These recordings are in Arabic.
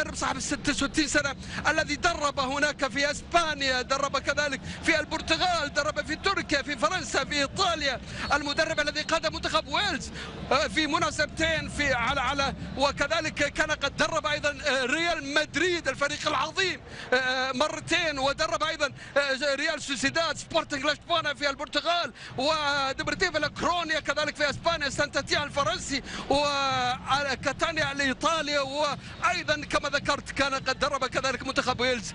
المدرب صاحب 66 سنة الذي درب هناك في اسبانيا، درب كذلك في البرتغال، درب في تركيا، في فرنسا، في ايطاليا، المدرب الذي قاد منتخب ويلز في مناسبتين في على وكذلك كان قد درب ايضا ريال مدريد الفريق العظيم مرتين، ودرب ايضا ريال سوسيداد، سبورتنج لشبونه في البرتغال، وديبرتيفو لاكرونيا كذلك في اسبانيا، سانتاتيان الفرنسي، وكاتانيا لايطاليا، وايضا كما ذكرت كان قد درب كذلك منتخب ويلز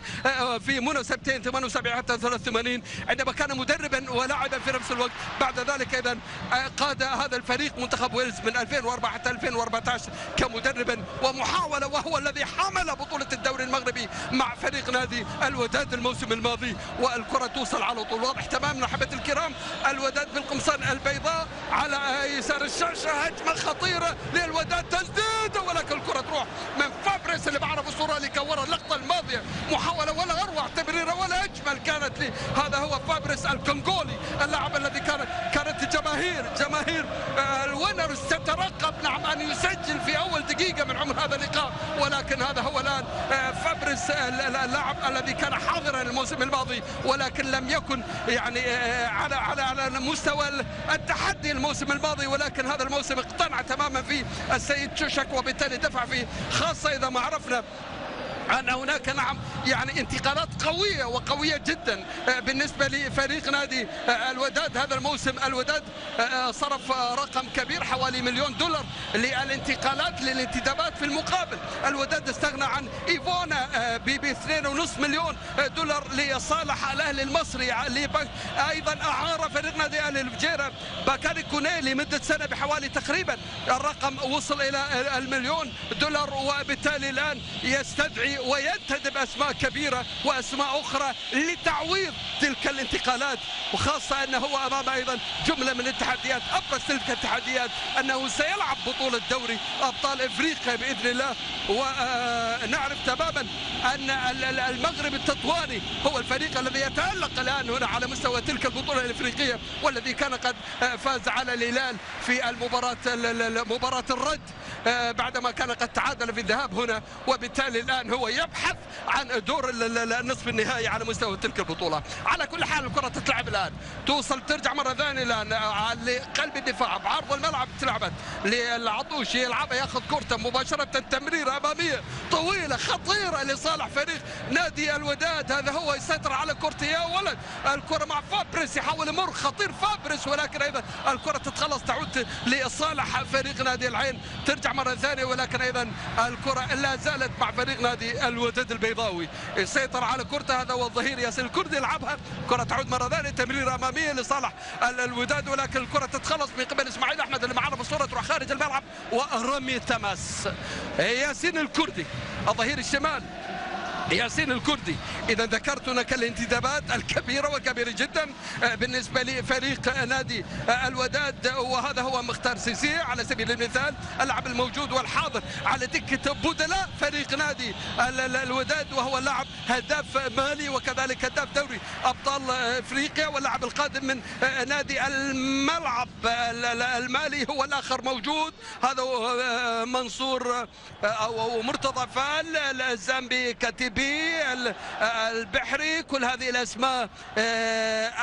في مناسبتين 78 حتى 83 عندما كان مدربا ولاعبا في نفس الوقت. بعد ذلك ايضا قاد هذا الفريق منتخب ويلز من 2004 حتى 2014 كمدربا ومحاوله، وهو الذي حمل بطوله الدوري المغربي مع فريق نادي الوداد الموسم الماضي. والكره توصل على طول، واضح تماما احبتي الكرام، الوداد بالقمصان البيضاء على يسار الشاشه، هجمه خطيره للوداد، تسديد، ولكن الكره تروح من فابريس اللي بعرف الصوره اللي كورها اللقطه الماضيه، محاوله ولا اروع، تمريره ولا اجمل كانت لي. هذا هو فابريس الكونغولي، اللاعب الذي كانت جماهير الوينرز تترقب نعم ان يسجل في اول دقيقه من عمر هذا اللقاء، ولكن هذا هو الان فابريس اللاعب الذي كان حاضرا الموسم الماضي ولكن لم يكن يعني على مستوى التحدي الموسم الماضي، ولكن هذا الموسم اقتنع تماما فيه السيد تشوشك، وبالتالي دفع فيه، خاصه اذا ما عرفنا أن هناك نعم يعني انتقالات قوية وقوية جدا بالنسبة لفريق نادي الوداد هذا الموسم. الوداد صرف رقم كبير حوالي $1 مليون للانتقالات للانتدابات، في المقابل الوداد استغنى عن إيفونا ب $2.5 مليون لصالح الأهلي المصري، أيضا أعار فريق نادي الفجيرة باكاري كوني لمدة سنة بحوالي تقريبا الرقم وصل إلى $1 مليون، وبالتالي الآن يستدعي وينتدب أسماء كبيرة وأسماء أخرى لتعويض تلك الانتقالات، وخاصة أنه هو أمام أيضا جملة من التحديات. أبرز تلك التحديات أنه سيلعب بطولة دوري أبطال إفريقيا بإذن الله، ونعرف تماما أن المغرب التطواني هو الفريق الذي يتألق الآن هنا على مستوى تلك البطولة الإفريقية، والذي كان قد فاز على الهلال في مباراة الرد بعدما كان قد تعادل في الذهاب هنا، وبالتالي الآن هو يبحث عن دور النصف النهائي على مستوى تلك البطولة. على كل حال الكرة تتلعب الآن، توصل ترجع مرة ثانية الآن لقلب الدفاع بعرض الملعب، تلعبت للعطوشي، يلعبها ياخذ كرة مباشرة، تمريرة أمامية طويلة خطيرة لصالح فريق نادي الوداد. هذا هو يسيطر على كرة، يا ولد الكرة مع فابريس، يحاول يمر، خطير فابريس، ولكن أيضا الكرة تتخلص تعود لصالح فريق نادي العين، ترجع مرة ثانية، ولكن أيضا الكرة لا زالت مع فريق نادي الوداد البيضاوي، يسيطر على كرته. هذا هو الظهير ياسين الكردي، يلعبها، كرة تعود مرة ثانية، تمريرة أمامية لصالح الوداد، ولكن الكرة تتخلص من قبل إسماعيل أحمد اللي معنا بالصورة، تروح خارج الملعب ورمي تماس. ياسين الكردي الظهير الشمال، ياسين الكردي. إذا ذكرت هناك الانتدابات الكبيرة وكبيرة جدا بالنسبة لفريق نادي الوداد، وهذا هو مختار سيسي على سبيل المثال، اللاعب الموجود والحاضر على دكة بدلاء فريق نادي الوداد، وهو اللاعب هداف مالي وكذلك هداف دوري أبطال إفريقيا، واللاعب القادم من نادي الملعب المالي هو الآخر موجود، هذا منصور أو مرتضى فال، الزامبي كاتب البحري، كل هذه الاسماء،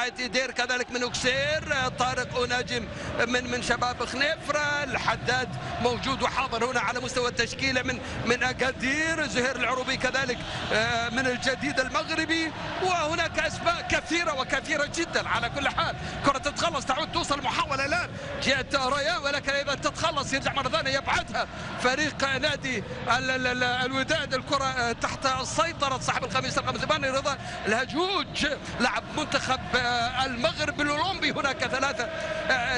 ايتيدير كذلك من اكسير، طارق وناجم من شباب خنيفره، الحداد موجود وحاضر هنا على مستوى التشكيله من اكادير، زهير العروبي كذلك من الجديد المغربي، وهناك اسماء كثيره وكثيره جدا. على كل حال كره تتخلص، تعود توصل محاوله الان جهه ريان، ولكن ايضا تتخلص، يرجع مره ثانيه يبعدها فريق نادي الوداد، الكره تحت سيطرة صاحب القميص رقم 8 رضا الهجوج، لاعب منتخب المغرب الأولمبي. هناك 3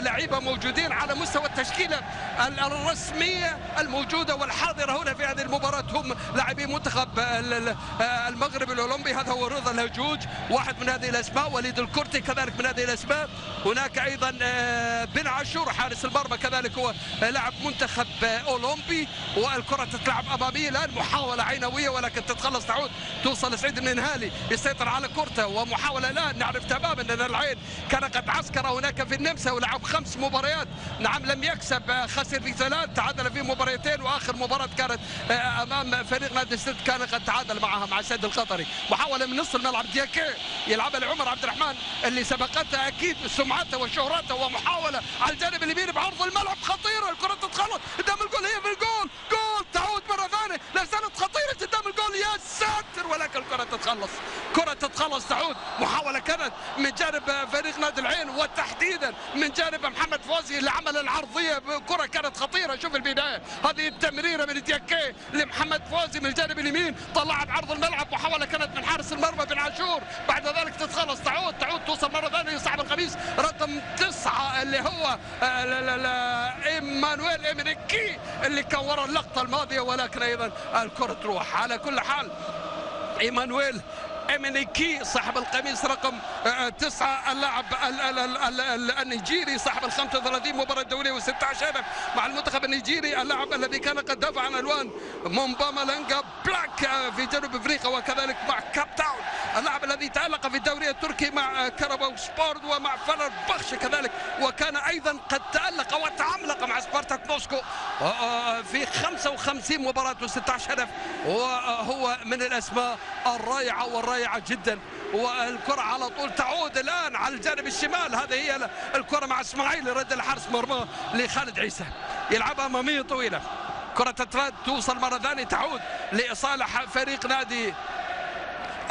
لعيبة موجودين على مستوى التشكيلة الرسمية الموجودة والحاضرة هنا في هذه المباراة، هم لاعبي منتخب المغرب المغرب الأولمبي. هذا هو رضا الهجوج، واحد من هذه الأسماء. وليد الكرتي كذلك من هذه الأسماء. هناك أيضا بن عاشور حارس المرمى، كذلك هو لاعب منتخب أولمبي. والكرة تتلعب أمامية الآن، محاولة عينوية ولكن تتخلص، تعود توصل سعيد النهالي يسيطر على كرته، ومحاولة الآن نعرف تماما أن العين كان قد عسكر هناك في النمسا ولعب 5 مباريات، نعم لم يكسب، خسر في 3، تعادل في مباراتين، واخر مباراه كانت امام فريق نادي السد كان قد تعادل معها مع السد القطري. محاوله من نص الملعب، دياكي يلعبها لعمر عبد الرحمن اللي سبقتها اكيد سمعته وشهرته، ومحاوله على الجانب اليمين بعرض الملعب خطيره، الكره تتخلص قدام الجول، هي في الجول، جول، تعود مره ثانيه، لا زالت خطيره قدام الجول، يا ساتر، ولكن الكره تتخلص، كره تتخلص، تعود محاوله كانت من جانب فريق نادي العين وتحديدا من جانب محمد فوزي اللي عمل العرضيه، كره كانت خطيره. شوف البدايه، هذه التمريره من دياكي لمحمد فوزي من الجانب اليمين، طلعها بعرض الملعب، محاوله كانت من حارس المرمى بن عاشور، بعد ذلك تتخلص، تعود توصل مره ثانيه لصاحب القميص رقم 9 اللي هو ايمانويل إيمينيكي اللي كان ورا اللقطه الماضيه، ولكن ايضا الكره تروح. على كل حال ايمانويل إيمينيكي صاحب القميص رقم 9، اللاعب النيجيري صاحب ال 35 مباراة دولية و16 هدف مع المنتخب النيجيري، اللاعب الذي كان قد دافع عن الوان مومبامالانجا بلاك في جنوب افريقيا وكذلك مع كاب تاون، اللاعب الذي تألق في الدوري التركي مع كاراباو سبورت ومع فنربخش كذلك، وكان ايضا قد تألق وتعملق مع سبارتاك موسكو في 55 مباراة و16 هدف، وهو من الاسماء الرائعة والرائعة جدا. والكرة على طول تعود الآن على الجانب الشمال، هذه هي الكرة مع اسماعيل يرد الحارس مرمى لخالد عيسى، يلعبها أمامية طويلة، كرة تترد توصل مرة ثانية، تعود لصالح فريق نادي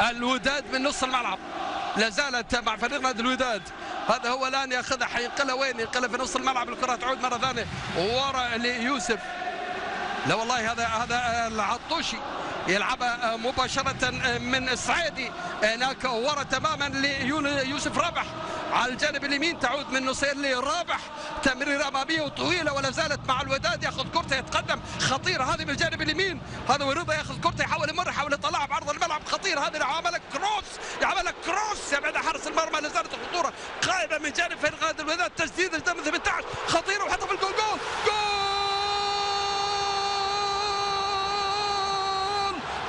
الوداد من نص الملعب، لا زالت مع فريق نادي الوداد، هذا هو الآن ياخذها، حينقلها وين؟ ينقلها في نص الملعب، الكرة تعود مرة ثانية ورا ليوسف، لا والله هذا العطوشي يلعبها مباشرة من الصعيدي هناك ورا تماما ليوسف رابح على الجانب اليمين، تعود من نصير لرابح، تمرير أمامية وطويلة ولا زالت مع الوداد، ياخذ كرته يتقدم، خطيرة هذه من الجانب اليمين، هذا ورضا ياخذ كرته يحاول يمر، يحاول يطلعها بعرض الملعب، خطير هذه، عملها كروس يبعد حارس المرمى، لا زالت الخطورة قائمة من جانب فريق نادي الوداد، تسديد قدام 18 خطيرة وحطها في الجول، جول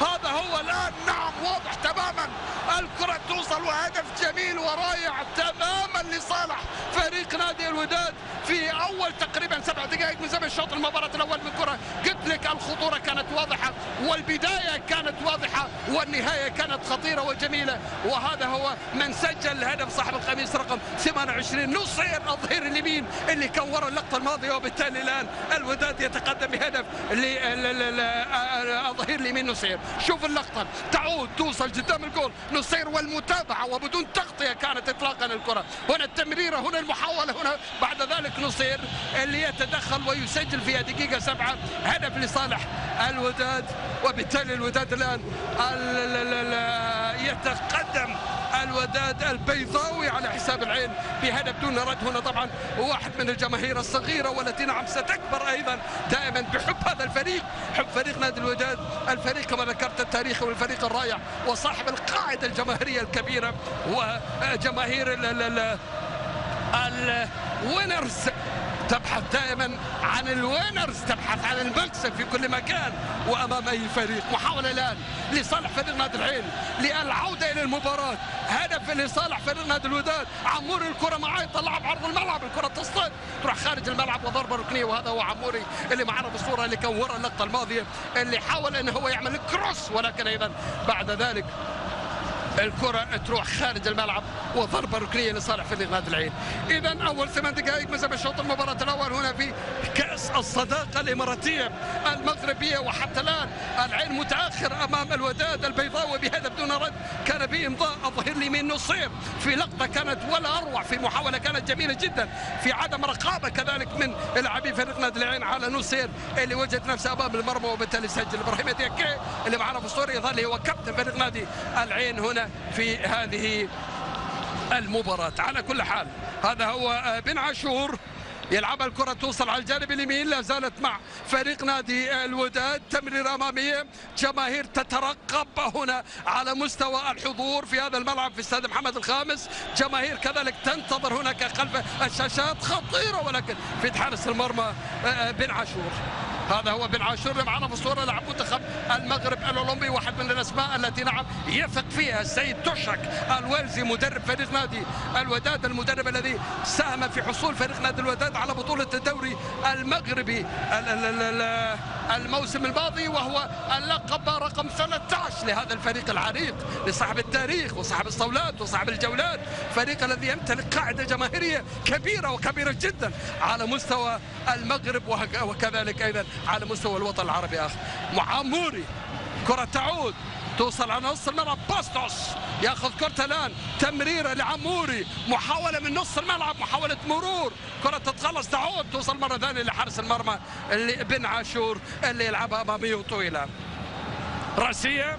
هذا هو الآن، نعم واضح تماما، الكرة توصل وهدف جميل ورائع تماما لصالح فريق نادي الوداد في أول تقريبا 7 دقائق من زمن الشوط المباراة الأول من كرة، قلت لك الخطورة كانت واضحة والبداية كانت واضحة والنهاية كانت خطيرة وجميلة، وهذا هو من سجل هدف صاحب القميص رقم 28 نصير الظهير اليمين اللي كان ورا اللقطة الماضية، وبالتالي الآن الوداد يتقدم بهدف للظهير اليمين نصير. شوف اللقطة، تعود توصل قدام الجول نصير والمتابعة وبدون تغطية كانت إطلاقا الكرة، هنا التمريرة، هنا المحاولة، هنا بعد ذلك نصير اللي يتدخل ويسجل في دقيقة 7 هدف لصالح الوداد، وبالتالي الوداد الآن يتقدم الوداد البيضاوي على حساب العين بهدف دون رد. هنا طبعا واحد من الجماهير الصغيرة والتي نعم ستكبر أيضا دائما بحب هذا الفريق، حب فريق نادي الوداد، الفريق كما ذكرت التاريخي والفريق الرائع وصاحب القاعدة الجماهيرية الكبيرة وجماهير الوينرز، تبحث دائما عن الوينرز، تبحث عن المكسب في كل مكان وامام اي فريق. محاوله الان لصالح فريق نادي العين للعوده الى المباراه، هدف لصالح فريق نادي الوداد، عموري الكره معاه يطلعها بعرض الملعب، الكره تصطد تروح خارج الملعب وضربه ركنيه، وهذا هو عموري اللي معنا بالصوره اللي كان ورا اللقطه الماضيه اللي حاول انه هو يعمل كروس، ولكن ايضا بعد ذلك الكرة تروح خارج الملعب وضربة ركنية لصالح فريق نادي العين. إذا أول 8 دقائق من زمن شوط المباراة الأول هنا في كأس الصداقة الإماراتية المغربية، وحتى الآن العين متأخر أمام الوداد البيضاوي بهدف دون رد، كان بإمضاء الظهير اليمين نصير في لقطة كانت ولا أروع، في محاولة كانت جميلة جدا، في عدم رقابة كذلك من لاعبي فريق نادي العين على نصير اللي وجد نفسه أمام المرمى وبالتالي سجل. إبراهيم دياكي اللي معنا في الصورة يظل هو كابتن فريق نادي العين هنا في هذه المباراة. على كل حال هذا هو بن عاشور يلعب الكرة توصل على الجانب اليمين، لا زالت مع فريق نادي الوداد. تمرير أمامية، جماهير تترقب هنا على مستوى الحضور في هذا الملعب في استاد محمد الخامس. جماهير كذلك تنتظر هناك خلف الشاشات. خطيرة ولكن في حارس المرمى بن عاشور. هذا هو بن عاشور اللي معنا في الصورة، لاعب منتخب المغرب الأولمبي، واحد من الأسماء التي نعم يثق فيها السيد توشك الويلزي مدرب فريق نادي الوداد، المدرب الذي ساهم في حصول فريق نادي الوداد على بطولة الدوري المغربي الموسم الماضي، وهو اللقب رقم 13 لهذا الفريق العريق لصاحب التاريخ وصاحب الصولات وصاحب الجولات، فريق الذي يمتلك قاعدة جماهيرية كبيرة وكبيرة جدا على مستوى المغرب وكذلك أيضا على مستوى الوطن العربي. معموري، كرة تعود توصل على نص الملعب. باستوس ياخذ كرة الآن، تمريرة لعموري، محاولة من نص الملعب، محاولة مرور، كرة تتخلص تعود توصل مرة ثانية لحارس المرمى اللي بن عاشور اللي يلعبها أمامية وطويلة. رأسية،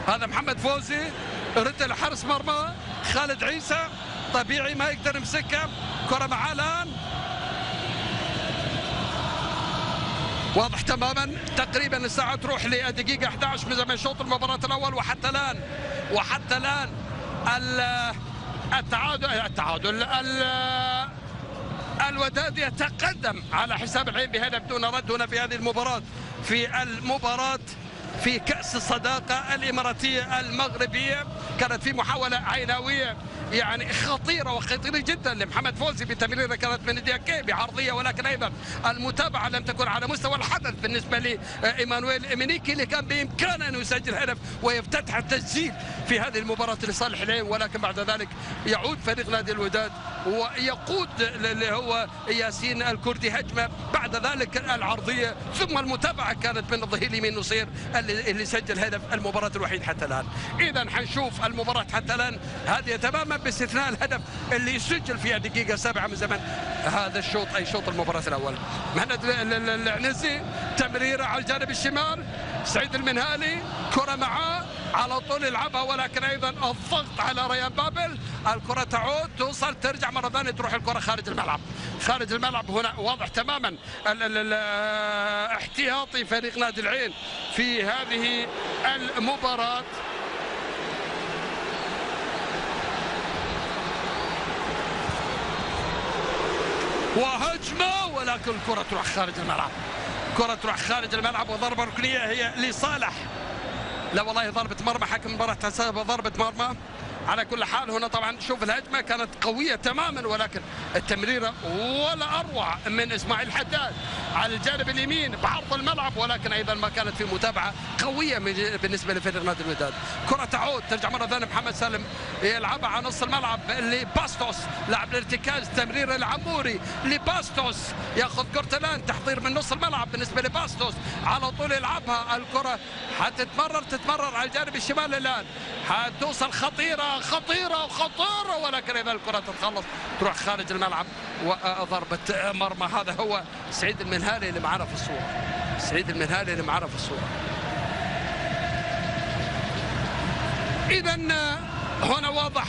هذا محمد فوزي، رد لحارس مرمى خالد عيسى، طبيعي ما يقدر يمسكها. كرة معاه الآن، واضح تماما تقريبا الساعة تروح لدقيقة 11 من زمن شوط المباراة الأول، وحتى الآن التعادل الوداد يتقدم على حساب العين بهدف دون رد هنا في هذه المباراة في كأس الصداقة الإماراتية المغربية. كانت في محاولة عيناوية يعني خطيرة جدا لمحمد فوزي بتمريرة كانت من دياكي بعرضية، ولكن أيضا المتابعة لم تكن على مستوى الحدث بالنسبة لإيمانويل إيمينيكي اللي كان بإمكانه أنه يسجل هدف ويفتتح التسجيل في هذه المباراة لصالح العين، ولكن بعد ذلك يعود فريق نادي الوداد ويقود اللي هو ياسين الكردي هجمة، بعد ذلك العرضية ثم المتابعة كانت من الظهير اليمين نصير اللي سجل هدف المباراة الوحيد حتى الآن. إذا حنشوف المباراة حتى الآن هذه تماما باستثناء الهدف اللي سجل في الدقيقة 7 من زمن هذا الشوط، أي شوط المباراة الأول. مهند العنزي، تمريرة على الجانب الشمال، سعيد المنهالي، كرة معاه على طول يلعبها، ولكن أيضا الضغط على ريان بابل. الكرة تعود توصل ترجع مرة ثانية تروح الكرة خارج الملعب. هنا واضح تماما احتياطي فريق نادي العين في هذه المباراة. وهجمة، ولكن الكرة تروح خارج الملعب، وضربة ركنية هي لصالح، لا والله ضربة مرمى، حكم المباراة حسبها ضربة مرمى. على كل حال هنا طبعا شوف الهجمة كانت قوية تماما، ولكن التمريرة ولا أروع من إسماعيل حداد على الجانب اليمين بعرض الملعب، ولكن أيضا ما كانت في متابعة قوية بالنسبة لفريق نادي الوداد. كرة تعود ترجع مرة ثانية، محمد سالم يلعبها على نص الملعب لباستوس، لاعب الارتكاز، تمريرة لعموري لباستوس، ياخذ كرة الآن، تحضير من نص الملعب بالنسبة لباستوس، على طول يلعبها. الكرة تتمرر على الجانب الشمال الآن، حتوصل خطيرة، ولكن إذا الكرة تتخلص تروح خارج الملعب وضربة مرمى. هذا هو سعيد المنهالي اللي معنا في الصورة. إذا هنا واضح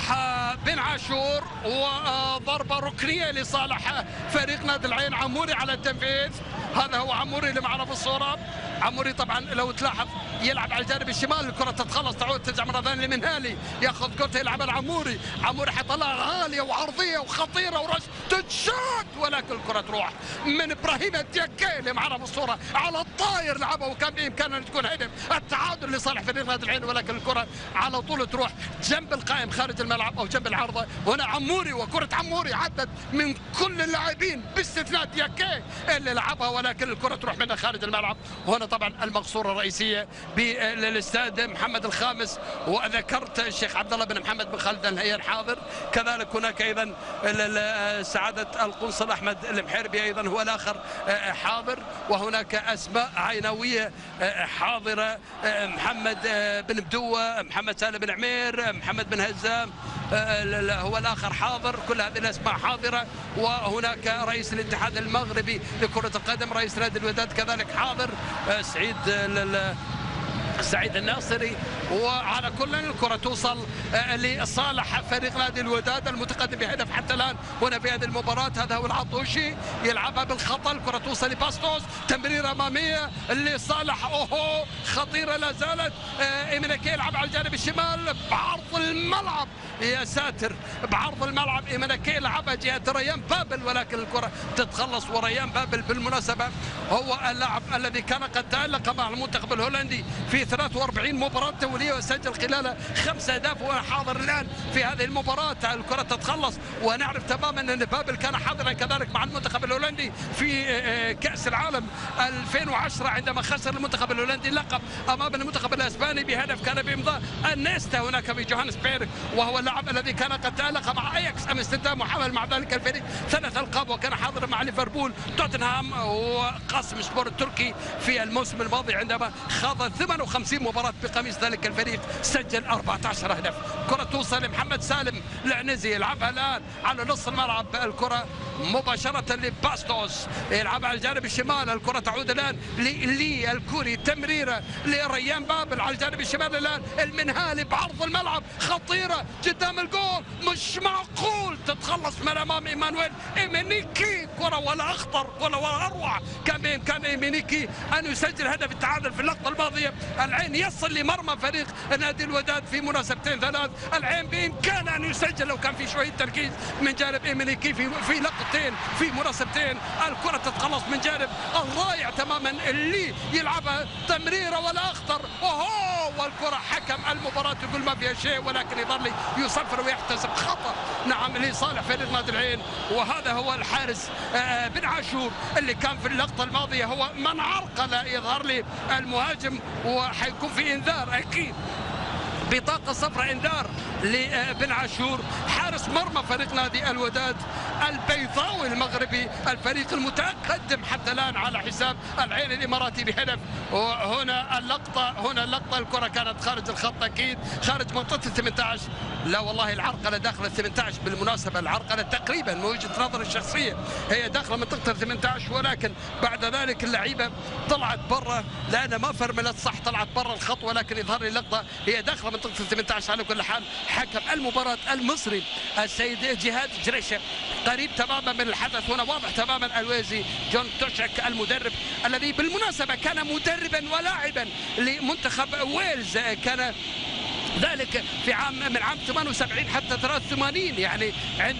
بن عاشور، وضربة ركنية لصالح فريق نادي العين. عموري على التنفيذ، هذا هو عموري اللي معنا في الصورة. عموري طبعا لو تلاحظ يلعب على الجانب الشمال، الكرة تتخلص تعود ترجع مرة ثانية لمنهالي، ياخذ كرة يلعبها لعموري. عموري حطلها عالية وعرضية وخطيرة ورش تتشات، ولكن الكرة تروح من إبراهيم الدياكي اللي معنا في الصورة على الطاير لعبها، وكان بإمكانه أن تكون هدف التعادل لصالح فريق نادي العين، ولكن الكرة على طول تروح جنب القائم خارج الملعب أو جنب العارضة. هنا عموري، وكرة عموري عدت من كل اللاعبين باستثناء دياكي اللي لعبها، ولكن الكرة تروح منها خارج الملعب. وهنا طبعا المقصورة الرئيسية بالاستاد محمد الخامس، وذكرت الشيخ عبد الله بن محمد بن خالد الهيان حاضر، كذلك هناك ايضا سعاده القنصل احمد المحيربي ايضا هو الاخر حاضر، وهناك اسماء عينويه حاضره، محمد بن بدوه، محمد سالم بن عمير، محمد بن هزام هو الاخر حاضر، كل هذه الاسماء حاضره. وهناك رئيس الاتحاد المغربي لكره القدم، رئيس نادي الوداد كذلك حاضر، سعيد سعيد الناصري. وعلى كل الكرة توصل لصالح فريق نادي الوداد المتقدم بهدف حتى الآن هنا في هذه المباراة. هذا هو العطوشي يلعبها بالخطأ، الكرة توصل لباستوس، تمريرة أمامية لصالح أوهو، خطيرة لا زالت. إيمينيكي يلعب على الجانب الشمال بعرض الملعب، يا ساتر، بعرض الملعب. إيمينيكي يلعبها جهة ريان بابل، ولكن الكرة تتخلص. وريان بابل بالمناسبة هو اللاعب الذي كان قد تألق مع المنتخب الهولندي في 43 مباراة دولية وسجل خلالها 5 أهداف، وهو حاضر الآن في هذه المباراة. الكرة تتخلص، ونعرف تماما أن بابل كان حاضرا كذلك مع المنتخب الهولندي في كأس العالم 2010 عندما خسر المنتخب الهولندي اللقب أمام المنتخب الإسباني بهدف كان بإمضاء النيستا هناك في جوهانسبيرغ، وهو اللاعب الذي كان قد تألق مع أياكس أمستردام وحمل مع ذلك الفريق 3 ألقاب، وكان حاضرا مع ليفربول، توتنهام وقاسم سبور التركي في الموسم الماضي عندما خاض 58 مباراة بقميص ذلك الفريق، سجل 14 هدف. كرة توصل لمحمد سالم العنزي، يلعبها الآن على نص الملعب، الكرة مباشرة لباستوس يلعبها على الجانب الشمال، الكرة تعود الآن لي الكوري، تمريرة لريان بابل على الجانب الشمال الآن، المنهالي بعرض الملعب، خطيرة قدام الجول، مش معقول تتخلص من أمام إيمانويل إيمينيكي. كرة ولا أخطر ولا أروع، كان بإمكان إيمينيكي أن يسجل هدف التعادل في اللقطة الماضية. العين يصل لمرمى فريق نادي الوداد في مناسبتين 3، العين بإمكان أن يسجل لو كان في شوية تركيز من جانب إيمينيكي في لقطتين في مناسبتين. الكرة تتخلص من جانب الرائع تماما اللي يلعبها، تمريرة ولا أخطر، والكرة حكم المباراة يقول ما فيها شيء، ولكن يظل يصفر ويحتسب خطأ نعم لصالح فريق نادي العين. وهذا هو الحارس بن عاشور اللي كان في اللقطة الماضية هو من عرقل يظهر لي المهاجم، وحيكون في انذار اكيد، بطاقة صفراء انذار لبن عاشور حارس مرمى فريق نادي الوداد البيضاوي المغربي، الفريق المتقدم حتى الآن على حساب العين الإماراتي بهدف. وهنا اللقطة الكرة كانت خارج الخط أكيد، خارج منطقة ال 18. لا والله العرقلة داخل ال 18 بالمناسبة، العرقلة تقريبا من وجهة نظري الشخصية هي داخل منطقة ال 18، ولكن بعد ذلك اللعيبة طلعت برا لأنها ما فرملت صح، طلعت برا الخط، ولكن يظهر لي اللقطة هي داخل منطقة ال 18. على كل حال حكم المباراة المصري السيد جهاد جريشة قريب تماما من الحدث. هنا واضح تماما الويزي جون توشك المدرب الذي بالمناسبة كان مدربا ولاعبا لمنتخب ويلز، كان ذلك في من عام 78 حتى 83، يعني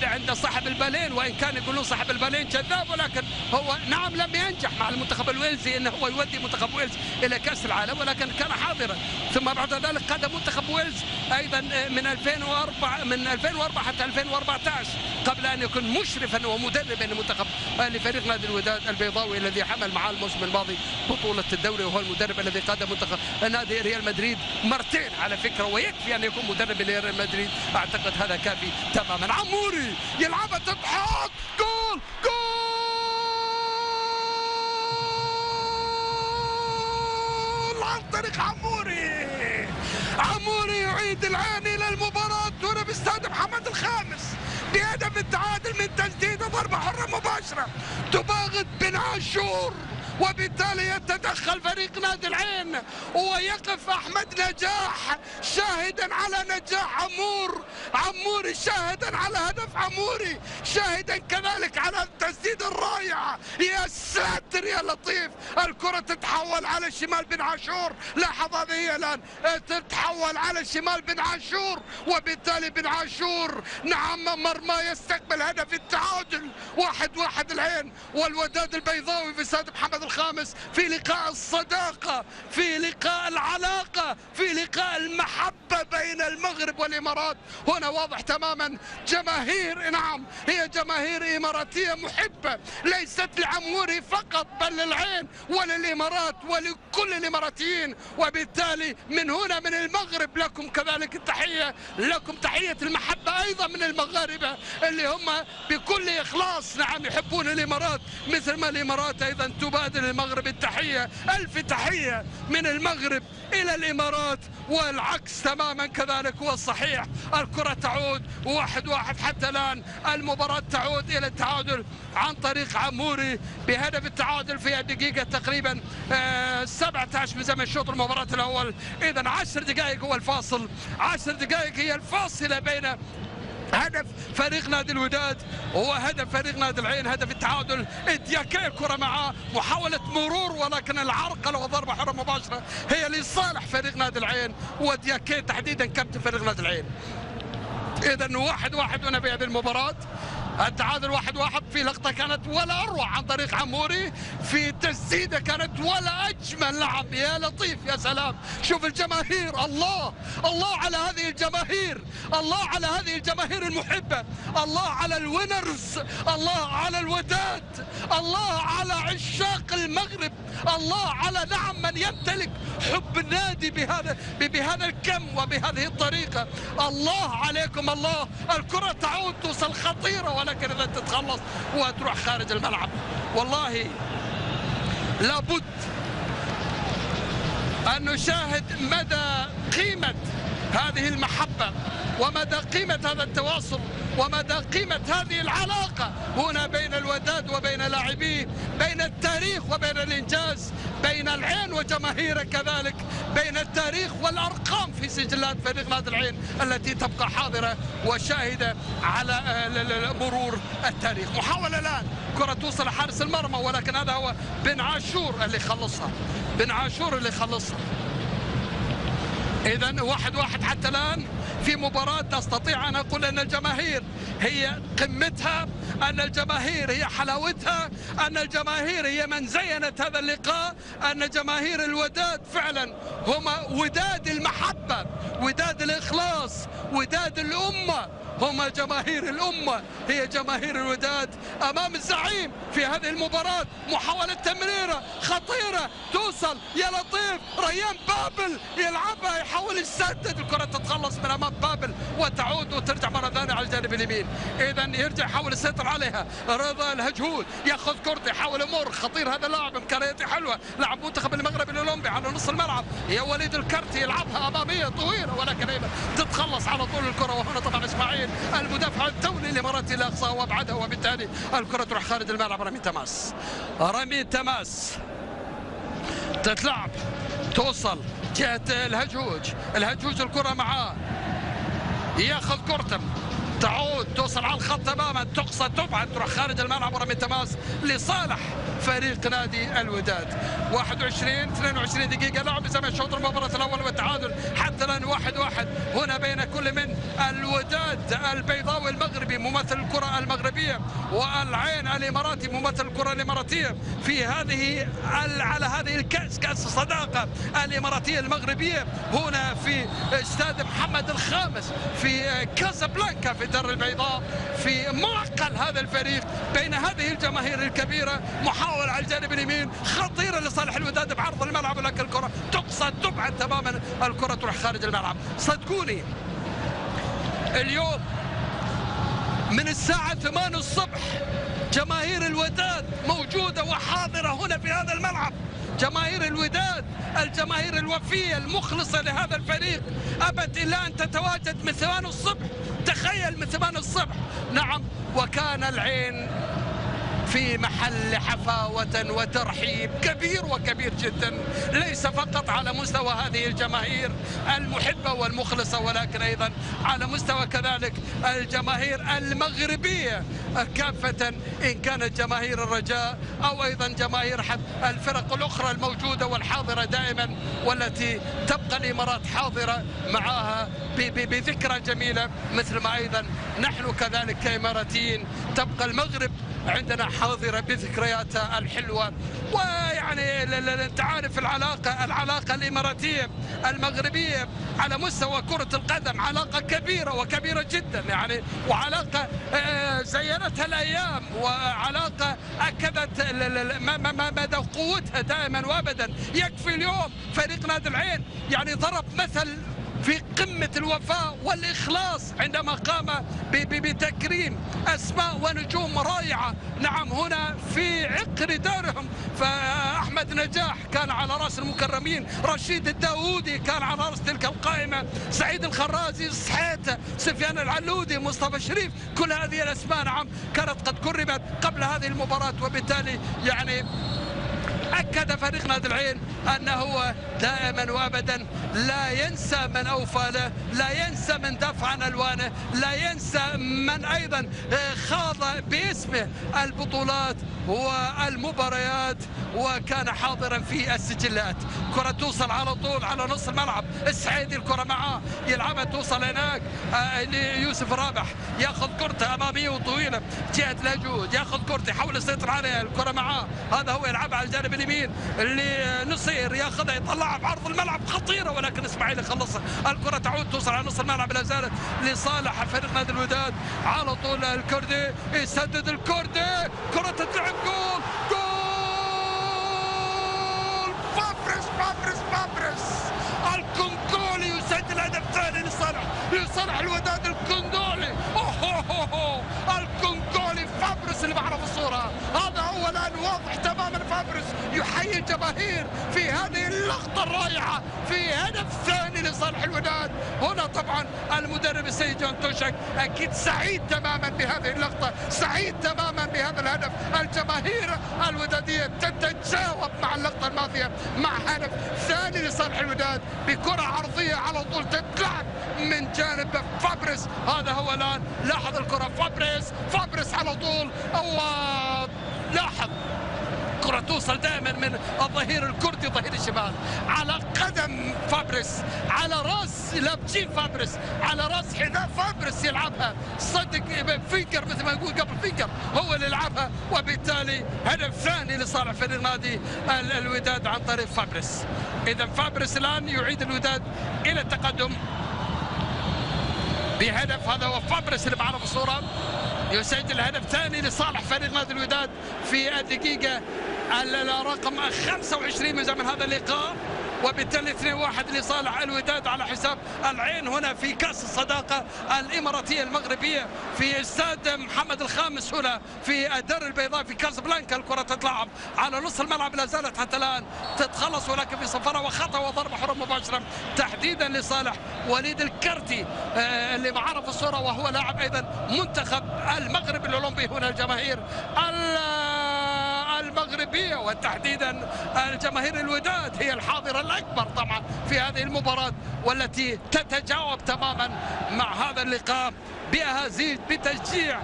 عند صاحب البالين، وان كان يقولون صاحب البالين كذاب، ولكن هو نعم لم ينجح مع المنتخب الويلزي انه هو يودي منتخب ويلز الى كاس العالم، ولكن كان حاضرا. ثم بعد ذلك قاد منتخب ويلز ايضا من 2004 حتى 2014 قبل ان يكون مشرفا ومدربا لفريق نادي الوداد البيضاوي الذي حمل معاه الموسم الماضي بطولة الدوري، وهو المدرب الذي قاد منتخب نادي ريال مدريد مرتين على فكرة، ويكفي ان يكون مدرب لريال مدريد، اعتقد هذا كافي تماما. عموري يلعبها تضحك، جول عن طريق عموري يعيد العين الى المباراة هنا باستاد محمد الخامس بهدف التعادل من تسديده ضربة حرة مباشرة تباغت بن عاشور، وبالتالي يتدخل فريق نادي العين ويقف أحمد نجاح شاهدا على نجاح عموري شاهدا على هدف عموري، شاهدا كذلك على التسديد الرائع. يا ساتر يا لطيف، الكرة تتحول على الشمال بن عاشور، لاحظ هذه هي الآن تتحول على الشمال بن عاشور، وبالتالي بن عاشور نعم مرمى يستقبل هدف التعادل 1-1 العين والوداد البيضاوي في استاد محمد الخامس، في لقاء الصداقة، في لقاء العلاقة، في لقاء المحبة بين المغرب والإمارات. هنا واضح تماما جماهير، نعم هي جماهير إماراتية محبة ليست لعموري فقط بل للعين وللإمارات ولكل الإماراتيين، وبالتالي من هنا من المغرب لكم كذلك التحية، لكم تحية المحبة أيضا من المغاربة اللي هم بكل إخلاص نعم يحبون الإمارات، مثل ما الإمارات أيضا تبادل المغرب التحية. ألف تحية من المغرب إلى الإمارات والعكس تماما. تماما كذلك هو الصحيح. الكرة تعود 1-1 حتى الآن. المباراة تعود إلى التعادل عن طريق عموري بهدف التعادل في الدقيقة تقريبا 17 من زمن شوط المباراة الأول. إذا 10 دقائق هو الفاصل، 10 دقائق هي الفاصلة بين هدف فريق نادي الوداد وهدف فريق نادي العين، هدف التعادل. دياكي الكرة معاه، محاولة مرور ولكن العرقلة وضربة حرة مباشرة هي لصالح فريق نادي العين، ودياكي تحديدا كابتن فريق نادي العين. إذا 1-1 هنا في هذه المباراة. التعادل 1-1 في لقطة كانت ولا أروع عن طريق عموري، في تسديدة كانت ولا أجمل. نعم يا لطيف يا سلام. شوف الجماهير، الله الله على هذه الجماهير، الله على هذه الجماهير المحبة، الله على الوينرز، الله على الوداد، الله على عشاق المغرب، الله على نعم من يمتلك حب النادي بهذا الكم وبهذه الطريقة. الله عليكم الله. الكرة تعود توصل خطيرة ولكن إذا تتخلص وتروح خارج الملعب. والله لابد أن نشاهد مدى قيمة هذه المحبة ومدى قيمة هذا التواصل ومدى قيمة هذه العلاقة هنا بين الوداد وبين لاعبيه، بين التاريخ وبين الإنجاز، بين العين وجماهيره كذلك، بين التاريخ والأرقام في سجلات فريق نادي العين التي تبقى حاضرة وشاهدة على مرور التاريخ. محاولة الآن كرة توصل لحارس المرمى ولكن هذا هو بن عاشور اللي خلصها، بن عاشور اللي خلصها. إذا 1-1 حتى الآن في مباراة أستطيع أن أقول أن الجماهير هي قمتها، أن الجماهير هي حلاوتها، أن الجماهير هي من زينت هذا اللقاء، أن جماهير الوداد فعلا هم وداد المحبة، وداد الإخلاص، وداد الأمة، هم جماهير الأمة، هي جماهير الوداد أمام الزعيم في هذه المباراة. محاولة تمريرة خطيرة توصل يا لطيف، ريان بابل يلعبها، يحاول يسدد، الكرة تتخلص من أمام بابل وتعود وترجع مرة ثانية على الجانب اليمين. إذا يرجع يحاول يسيطر عليها رضا الهجهود، ياخذ كرة يحاول يمر، خطير هذا اللاعب، إمكانياته حلوة، لاعب منتخب المغرب الأولمبي على نص الملعب، يا وليد الكرتي يلعبها أمامية طويلة ولكن أيضا تتخلص على طول الكرة. وهنا طبعا إسماعيل المدافع الدولي الإماراتي الأقصى وابعدها وبالتالي الكرة تروح خارج الملعب. رمي تماس، رمي تماس تتلعب توصل جهة الهجوج، الهجوج الكرة معاه ياخذ كرة تعود توصل على الخط تماما، تقصد تبعد تروح خارج الملعب. ورمي تماس لصالح فريق نادي الوداد. 22 دقيقة لعب زمن الشوط المباراة الأول والتعادل حتى الآن 1-1 هنا بين كل من الوداد البيضاوي المغربي ممثل الكرة المغربية والعين الإماراتي ممثل الكرة الإماراتية في هذه على هذه الكأس، كأس الصداقة الإماراتية المغربية هنا في استاد محمد الخامس في كازابلانكا في الدار البيضاء في معقل هذا الفريق بين هذه الجماهير الكبيرة. محاولة على الجانب اليمين خطيرة لصالح الوداد بعرض الملعب ولكن الكرة تقصد تبعد تماما، الكرة تروح خارج الملعب. صدقوني اليوم من الساعة 8 الصبح جماهير الوداد موجودة وحاضرة هنا في هذا الملعب، جماهير الوداد الجماهير الوفية المخلصة لهذا الفريق أبت إلا أن تتواجد من 8 الصبح. تخيل من 8 الصبح. نعم وكان العين في محل حفاوة وترحيب كبير وكبير جدا، ليس فقط على مستوى هذه الجماهير المحبة والمخلصة ولكن أيضا على مستوى كذلك الجماهير المغربية كافة، إن كانت جماهير الرجاء أو أيضا جماهير الفرق الأخرى الموجودة والحاضرة دائما والتي تبقى الإمارات حاضرة معها بذكرى جميلة، مثل ما أيضا نحن كذلك كإماراتيين تبقى المغرب عندنا حاضرة بذكرياتها الحلوة. ويعني انت عارف العلاقة الإماراتية المغربية على مستوى كرة القدم علاقة كبيرة وكبيرة جدا يعني، وعلاقة زينتها الأيام وعلاقة أكدت مدى قوتها دائما وأبدا. يكفي اليوم فريق نادي العين يعني ضرب مثل في قمة الوفاء والإخلاص عندما قام بتكريم أسماء ونجوم رائعة. نعم، هنا في عقر دارهم، فأحمد نجاح كان على رأس المكرمين، رشيد الداودي كان على رأس تلك القائمة، سعيد الخرازي، الصحيت، سفيان العلودي، مصطفى شريف، كل هذه الأسماء نعم كانت قد كرمت قبل هذه المباراة. وبالتالي يعني أكد فريق نادي العين أنه دائما وأبدا لا ينسى من أوفى له، لا ينسى من دافع عن ألوانه، لا ينسى من أيضا خاض باسمه البطولات والمباريات وكان حاضرا في السجلات. كرة توصل على طول على نص الملعب، السعيدي الكرة معاه يلعبها توصل هناك ليوسف رابح، ياخذ كرته أمامية وطويلة جهة الهجود، ياخذ كرته يحاول يسيطر عليها، الكرة معاه، هذا هو يلعبها على الجانب اليمين اللي نصير ياخذها يطلعها بعرض الملعب، خطيرة ولكن اسماعيل يخلصها. الكرة تعود توصل على نص الملعب، لا زالت لصالح فريق نادي الوداد. على طول الكردي يسدد، الكردي كرة تتلعب، جول جول، فابريس الكونغولي يسجل هدف ثاني لصالح الوداد. الكونغولي الكونغولي فابريس اللي معنا في الصورة، هذا هو الآن واضح تماما. فابريس يحيي الجماهير في هذه اللقطة الرائعة في هدف ثاني لصالح الوداد. هنا طبعا المدرب السيد جون توشك أكيد سعيد تماما بهذه اللقطة، سعيد تماما بهذا الهدف. الجماهير الودادية تتجاوب مع اللقطة الماضية مع هدف ثاني لصالح الوداد بكرة عرضية على طول تتلعب من جانب فابريس. هذا هو الآن، لاحظ الكرة، فابريس على طول. الله، لاحظ كرة توصل دائما من الظهير الكردي ظهير الشمال على قدم فابريس، على راس لابجين فابريس، على راس حذاء فابريس يلعبها، صدق فينجر مثل ما يقول قبل، فينجر هو اللي يلعبها. وبالتالي هدف ثاني لصالح فريق نادي الوداد عن طريق فابريس. إذا فابريس الآن يعيد الوداد إلى التقدم بهدف. هذا هو فابريس اللي معنا في الصورة، يسجل هدف ثاني لصالح فريق نادي الوداد في الدقيقة الرقم 25 من زمن هذا اللقاء. وبالتالي 2-1 لصالح الوداد على حساب العين هنا في كأس الصداقة الإماراتية المغربية في استاد محمد الخامس هنا في الدار البيضاء في كازابلانكا. الكرة تتلعب على نص الملعب، لا زالت حتى الآن تتخلص ولكن في صفارة وخطأ وضربة حرة مباشرة تحديدا لصالح وليد الكرتي اللي معنا في الصورة، وهو لاعب أيضا منتخب المغرب الأولمبي. هنا الجماهير المغربية وتحديدا الجماهير الوداد هي الحاضرة الأكبر طبعا في هذه المباراة، والتي تتجاوب تماما مع هذا اللقاء بأهازيج، بتشجيع،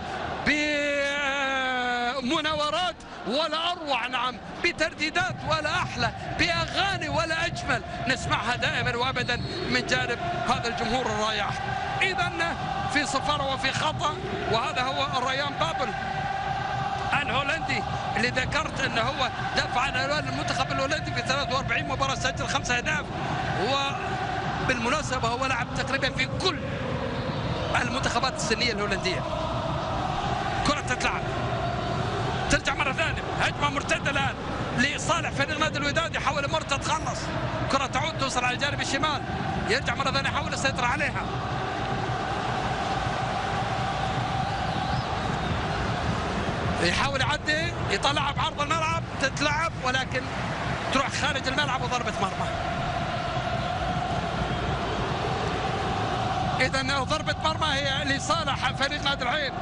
بمناورات ولا أروع، نعم، بترديدات ولا أحلى، بأغاني ولا أجمل نسمعها دائما وأبدا من جانب هذا الجمهور الرائع. إذا في صفارة وفي خطأ، وهذا هو الريان بابل الهولندي اللي ذكرت انه هو دافع عن الوان المنتخب الهولندي في 43 مباراة، سجل 5 أهداف، وبالمناسبة هو لعب تقريبا في كل المنتخبات السنية الهولندية. كرة تتلعب، ترجع مرة ثانية، هجمة مرتدة الآن لصالح فريق نادي الوداد، يحاول مرتد تخلص، كرة تعود توصل على الجانب الشمال، يرجع مرة ثانية يحاول يسيطر عليها، يحاول يعدي، يطلعها بعرض الملعب، تتلعب ولكن تروح خارج الملعب وضربة مرمى. إذا ضربة مرمى هي لصالح فريق نادي العين،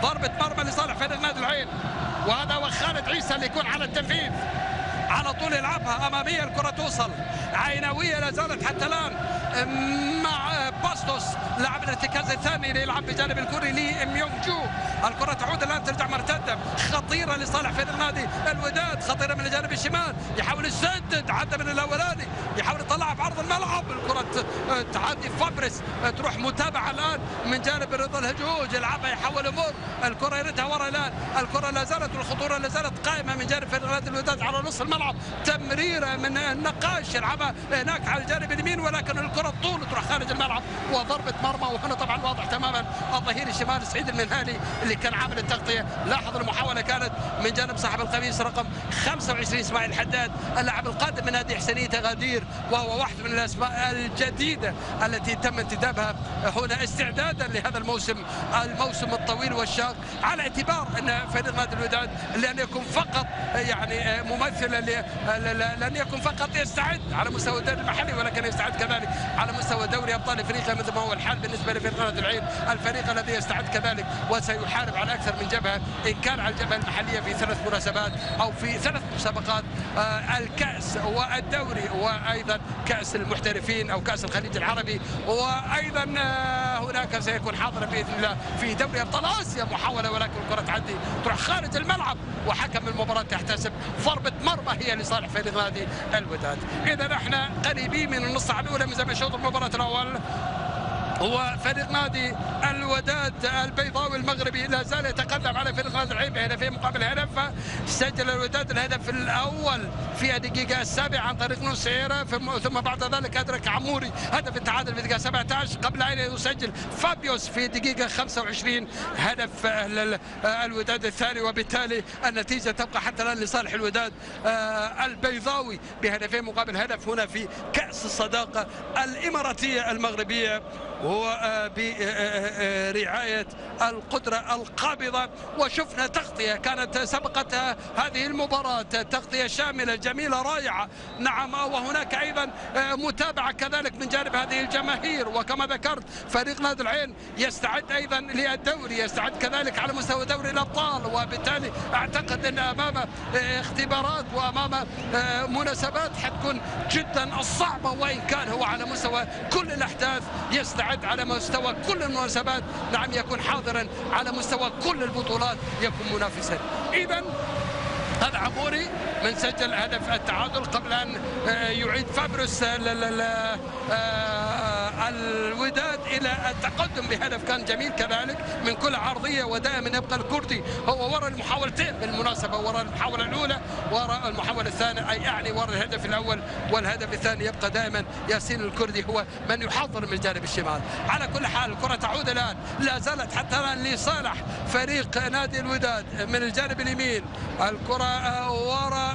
ضربة مرمى لصالح فريق نادي العين، وهذا هو خالد عيسى اللي يكون على التنفيذ، على طول يلعبها أمامية، الكرة توصل عينوية لا زالت حتى الآن مع باستوس لاعب الارتكاز الثاني اللي يلعب بجانب الكوري لي ميونغ جو. الكرة تعود الآن ترجع مرتدة خطيرة لصالح فريق نادي الوداد، خطيرة من الجانب الشمال، يحاول يسدد، عدى من الأولاني، يحاول يطلعها بعرض الملعب، الكرة تعدي فابريس، تروح متابعة الآن من جانب رضا الهجوج، يلعبها يحاول يمر، الكرة يردها ورا الآن، الكرة لا زالت والخطورة لا زالت قائمة من جانب فريق نادي الوداد على نص الملعب، تمريرة من النقاش يلعبها هناك على الجانب اليمين، ولكن الكرة طول تروح خارج الملعب وضربة مرمى. وهنا طبعا واضح تماما الظهير الشمالي سعيد المنهالي اللي كان عامل التغطيه. لاحظ المحاوله كانت من جانب صاحب القميص رقم 25 اسماعيل حداد، اللاعب القادم من نادي حسنيه غدير، وهو واحد من الاسماء الجديده التي تم انتدابها هنا استعدادا لهذا الموسم الطويل والشاق، على اعتبار ان فريق نادي الوداد لن يكون فقط يعني ممثلا لن يكون فقط يستعد على مستوى الدوري المحلي، ولكن يستعد كذلك على مستوى دوري ابطال افريقيا مثل ما هو الحال بالنسبه لفريق نادي العين، الفريق الذي يستعد كذلك وسيحارب على اكثر من جبهه، ان كان على الجبهه المحليه في 3 مناسبات او في 3 مسابقات، الكاس والدوري وايضا كاس المحترفين او كاس الخليج العربي، وايضا هناك سيكون حاضرا باذن الله في دوري ابطال اسيا محاوله، ولكن الكره تعدي تروح خارج الملعب، وحكم المباراه يحتسب ضربه مرمى هي لصالح فريق نادي الوداد. اذا احنا قريبين من النص ساعه الاولى من زمن شوط المباراه الاول، هو فريق نادي الوداد البيضاوي المغربي لا زال يتقدم على فريق نادي العين بهدفين مقابل هدف. سجل الوداد الهدف الاول في الدقيقه 7 عن طريق نصيره، ثم بعد ذلك ادرك عموري هدف التعادل في الدقيقه 17 قبل ان يسجل فابيوس في الدقيقه 25 هدف الوداد الثاني، وبالتالي النتيجه تبقى حتى الان لصالح الوداد البيضاوي بهدفين مقابل هدف هنا في كاس الصداقه الاماراتيه المغربيه، هو برعاية القدرة القابضة. وشفنا تغطية كانت سبقت هذه المباراة، تغطية شاملة جميلة رائعة، نعم، وهناك أيضا متابعة كذلك من جانب هذه الجماهير. وكما ذكرت فريق نادي العين يستعد أيضا للدوري، يستعد كذلك على مستوى دوري الأبطال، وبالتالي أعتقد أن أمام اختبارات وأمام مناسبات حتكون جدا صعبة، وإن كان هو على مستوى كل الأحداث يستعد على مستوى كل المناسبات، نعم، يكون حاضرا على مستوى كل البطولات، يكون منافسا. إذا هذا عموري من سجل هدف التعادل قبل أن يعيد فابرس الوداد إلى التقدم بهدف كان جميل كذلك من كل عرضية، ودائما يبقى الكردي هو وراء المحاولتين بالمناسبة، وراء المحاولة الأولى وراء المحاولة الثانية، أي يعني وراء الهدف الأول والهدف الثاني يبقى دائما ياسين الكردي هو من يحضر من الجانب الشمال. على كل حال الكرة تعود الآن، لا زالت حتى الآن لصالح فريق نادي الوداد من الجانب اليمين، الكرة وراء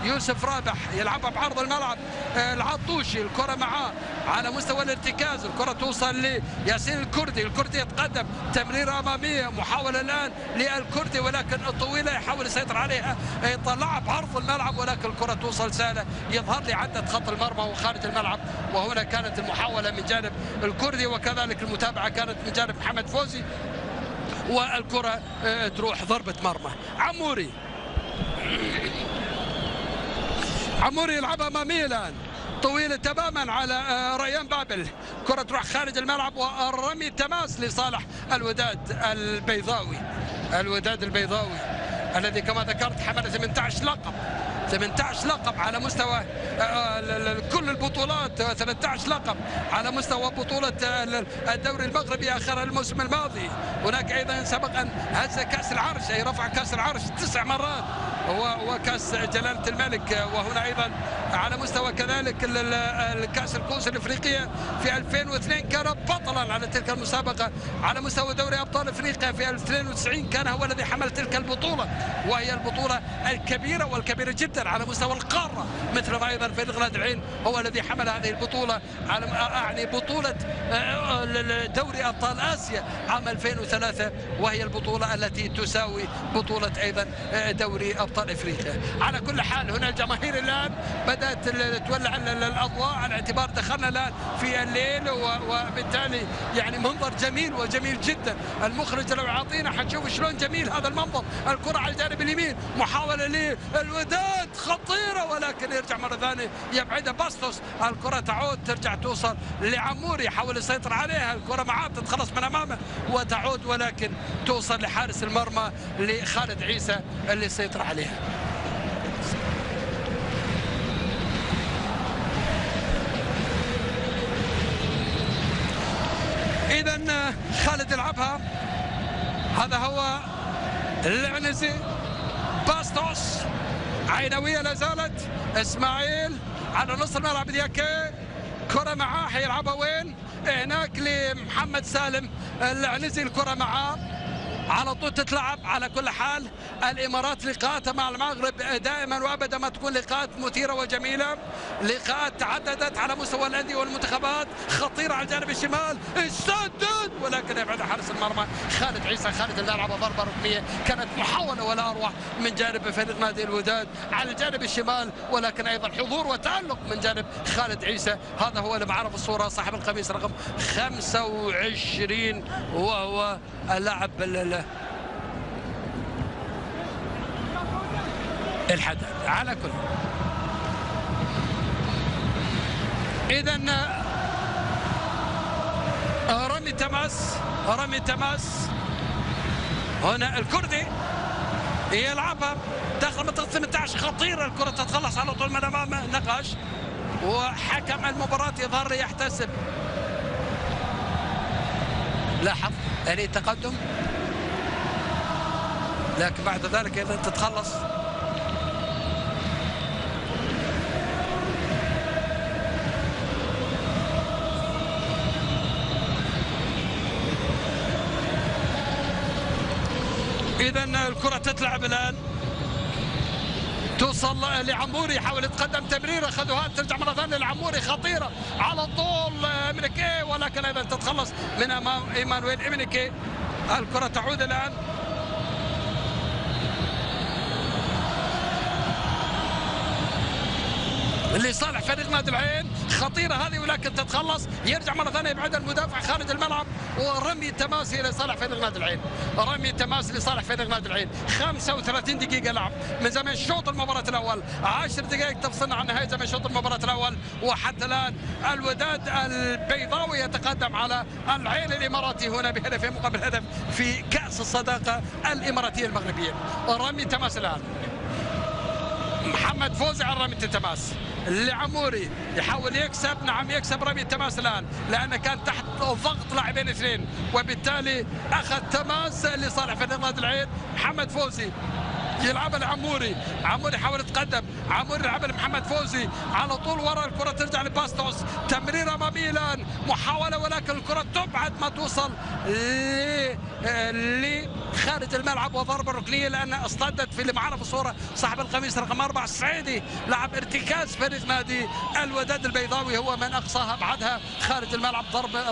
يوسف رابح يلعبها بعرض الملعب، العطوشي الكرة معاه على مستوى الارتكاز، الكرة توصل لياسين الكردي، الكردي يتقدم تمريرة أمامية، محاولة الآن للكردي ولكن الطويلة يحاول يسيطر عليها، يطلعها بعرض الملعب، ولكن الكرة توصل سهلة، يظهر لي عدة خط المرمى وخارج الملعب. وهنا كانت المحاولة من جانب الكردي، وكذلك المتابعة كانت من جانب محمد فوزي، والكرة تروح ضربة مرمى. عموري يلعبها أمامية الآن طويلة تماما على ريان بابل، كرة تروح خارج الملعب، والرمي تماس لصالح الوداد البيضاوي. الوداد البيضاوي الذي كما ذكرت حمل 18 لقب على مستوى كل البطولات، 13 لقب على مستوى بطولة الدوري المغربي آخر الموسم الماضي. هناك أيضا سبق أن هز كأس العرش، أي رفع كأس العرش 9 مرات، وكأس جلالة الملك. وهنا أيضا على مستوى كذلك الكأس الكؤوس الإفريقية في 2002 كان بطلا على تلك المسابقة، على مستوى دوري أبطال إفريقيا في 92 كان هو الذي حمل تلك البطولة، وهي البطولة الكبيرة والكبيرة جدا على مستوى القارة، مثل ما أيضا فريق نادي العين هو الذي حمل هذه البطولة، يعني بطولة دوري أبطال آسيا عام 2003، وهي البطولة التي تساوي بطولة أيضا دوري أبطال إفريقيا. على كل حال هنا الجماهير الآن بدأت تولع الأضواء، على اعتبار دخلنا الآن في الليل، وبالتالي يعني منظر جميل وجميل جدا. المخرج لو يعطينا حنشوف شلون جميل هذا المنظر. الكرة على الجانب اليمين، محاولة للوداد خطيرة، ولكن يرجع مرة ثانية يبعدها باستوس، الكرة تعود ترجع توصل لعموري يحاول يسيطر عليها، الكرة معاه تتخلص من أمامه وتعود، ولكن توصل لحارس المرمى لخالد عيسى اللي يسيطر عليها. إذا خالد يلعبها، هذا هو العنزي، باستوس، عينوية لا زالت، اسماعيل على نص الملعب دياكي، كرة معاه حيلعبها وين؟ هناك لمحمد سالم العنزي، الكرة معاه على طول تتلعب. على كل حال الامارات لقاءاتها مع المغرب دائما وابدا ما تكون لقاءات مثيره وجميله، لقاءات تعددت على مستوى الانديه والمنتخبات، خطيره على الجانب الشمال، السدد ولكن يبعد حارس المرمى خالد عيسى خارج الملعب، ضربه ركنيه كانت محاوله ولا اروع من جانب فريق نادي الوداد على الجانب الشمال، ولكن ايضا حضور وتالق من جانب خالد عيسى. هذا هو اللي معنا في الصوره صاحب القميص رقم 25 وهو اللاعب الحداد. على كل إذا رمي تماس هنا الكردي يلعبها داخل منطقة 18، خطيرة الكرة تتخلص على طول من أمام نقاش، وحكم المباراة يظهر يحتسب. لاحظ يعني تقدم، لكن بعد ذلك اذا تتخلص. اذا الكره تتلعب الان، توصل لعموري، يحاول يتقدم، تمريره خذوها ترجع مره ثانيه لعموري، خطيره على طول إمينيكي، ولكن ايضا تتخلص من امام ايمانويل إمينيكي. الكره تعود الان لصالح فريق نادي العين، خطيره هذه ولكن تتخلص، يرجع مره ثانيه يبعد المدافع خارج الملعب، ورمي تماسي لصالح فريق نادي العين، رمي تماس لصالح فريق نادي العين. 35 دقيقه لعب من زمن شوط المباراه الاول، 10 دقائق تفصلنا عن نهايه زمن شوط المباراه الاول، وحتى الان الوداد البيضاوي يتقدم على العين الاماراتي هنا بهدف مقابل هدف في كاس الصداقه الاماراتيه المغربيه. رمي تماس الان، محمد فوزي على رمي التماس لعموري، يحاول يكسب، نعم يكسب رمي التماس الان لانه كان تحت ضغط لاعبين اثنين، وبالتالي اخذ تماس لصالح فريق نادي العين. محمد فوزي يلعبها لعموري، عموري يحاول يتقدم، عموري يلعبها لمحمد فوزي على طول ورا، الكره ترجع لباستوس، تمريره اماميه الان، محاوله ولكن الكره تبعد ما توصل خارج الملعب، وضربه ركنيه لان اصطدت في اللي معنا في الصوره صاحب القميص رقم 4 السعيدي، لاعب ارتكاز فريق نادي الوداد البيضاوي هو من اقصاها ابعدها خارج الملعب،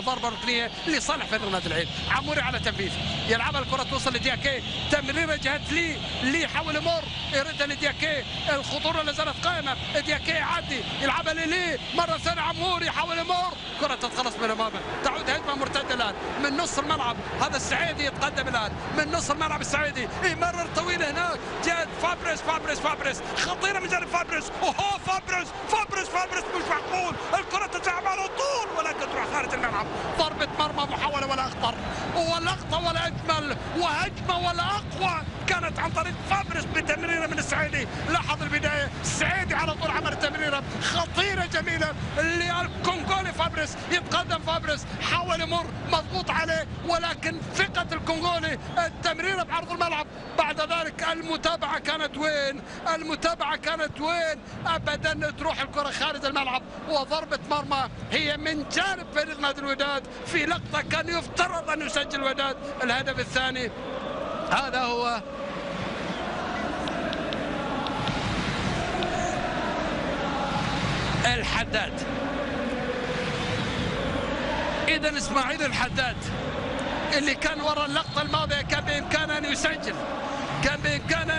ضربه ركنيه لصالح فريق نادي العين. عموري على تنفيذ، يلعبها الكره توصل لدياكي، تمريره جهه لي يحاول يمر، يردها لدياكي، الخطوره لا زالت قائمه، دياكي يعدي يلعبها لي مره ثانيه، عموري يحاول يمر، كره تتخلص من امامه، تعود هجمه مرتده الان من نص الملعب، هذا السعيدي يتقدم الان من نص الملعب، السعيدي يمرر طويل هناك جهه فابريس، خطيره من جانب فابريس، اوهو فابريس مش معقول، الكره تتلعب على طول ولكن تروح خارج الملعب، ضربه مرمى، محاوله ولا اخطر ولا لقطه ولا اجمل، وهجمه ولا اقوى كانت عن طريق فابريس بتمريره من السعيدي. لاحظ البدايه، السعيدي على طول عمل تمريره خطيره جميله للكونغولي فابريس، يتقدم فابريس، حاول يمر، مضغوط عليه ولكن ثقه الكونغولي، التمريره بعرض الملعب، بعد ذلك المتابعه كانت وين؟ ابدا تروح الكره خارج الملعب، وضربه مرمى هي من جانب فريق نادي الوداد في لقطه كان يفترض ان يسجل الوداد الهدف الثاني. هذا هو الحداد. إذا إسماعيل الحداد اللي كان وراء اللقطة الماضية كان بإمكانه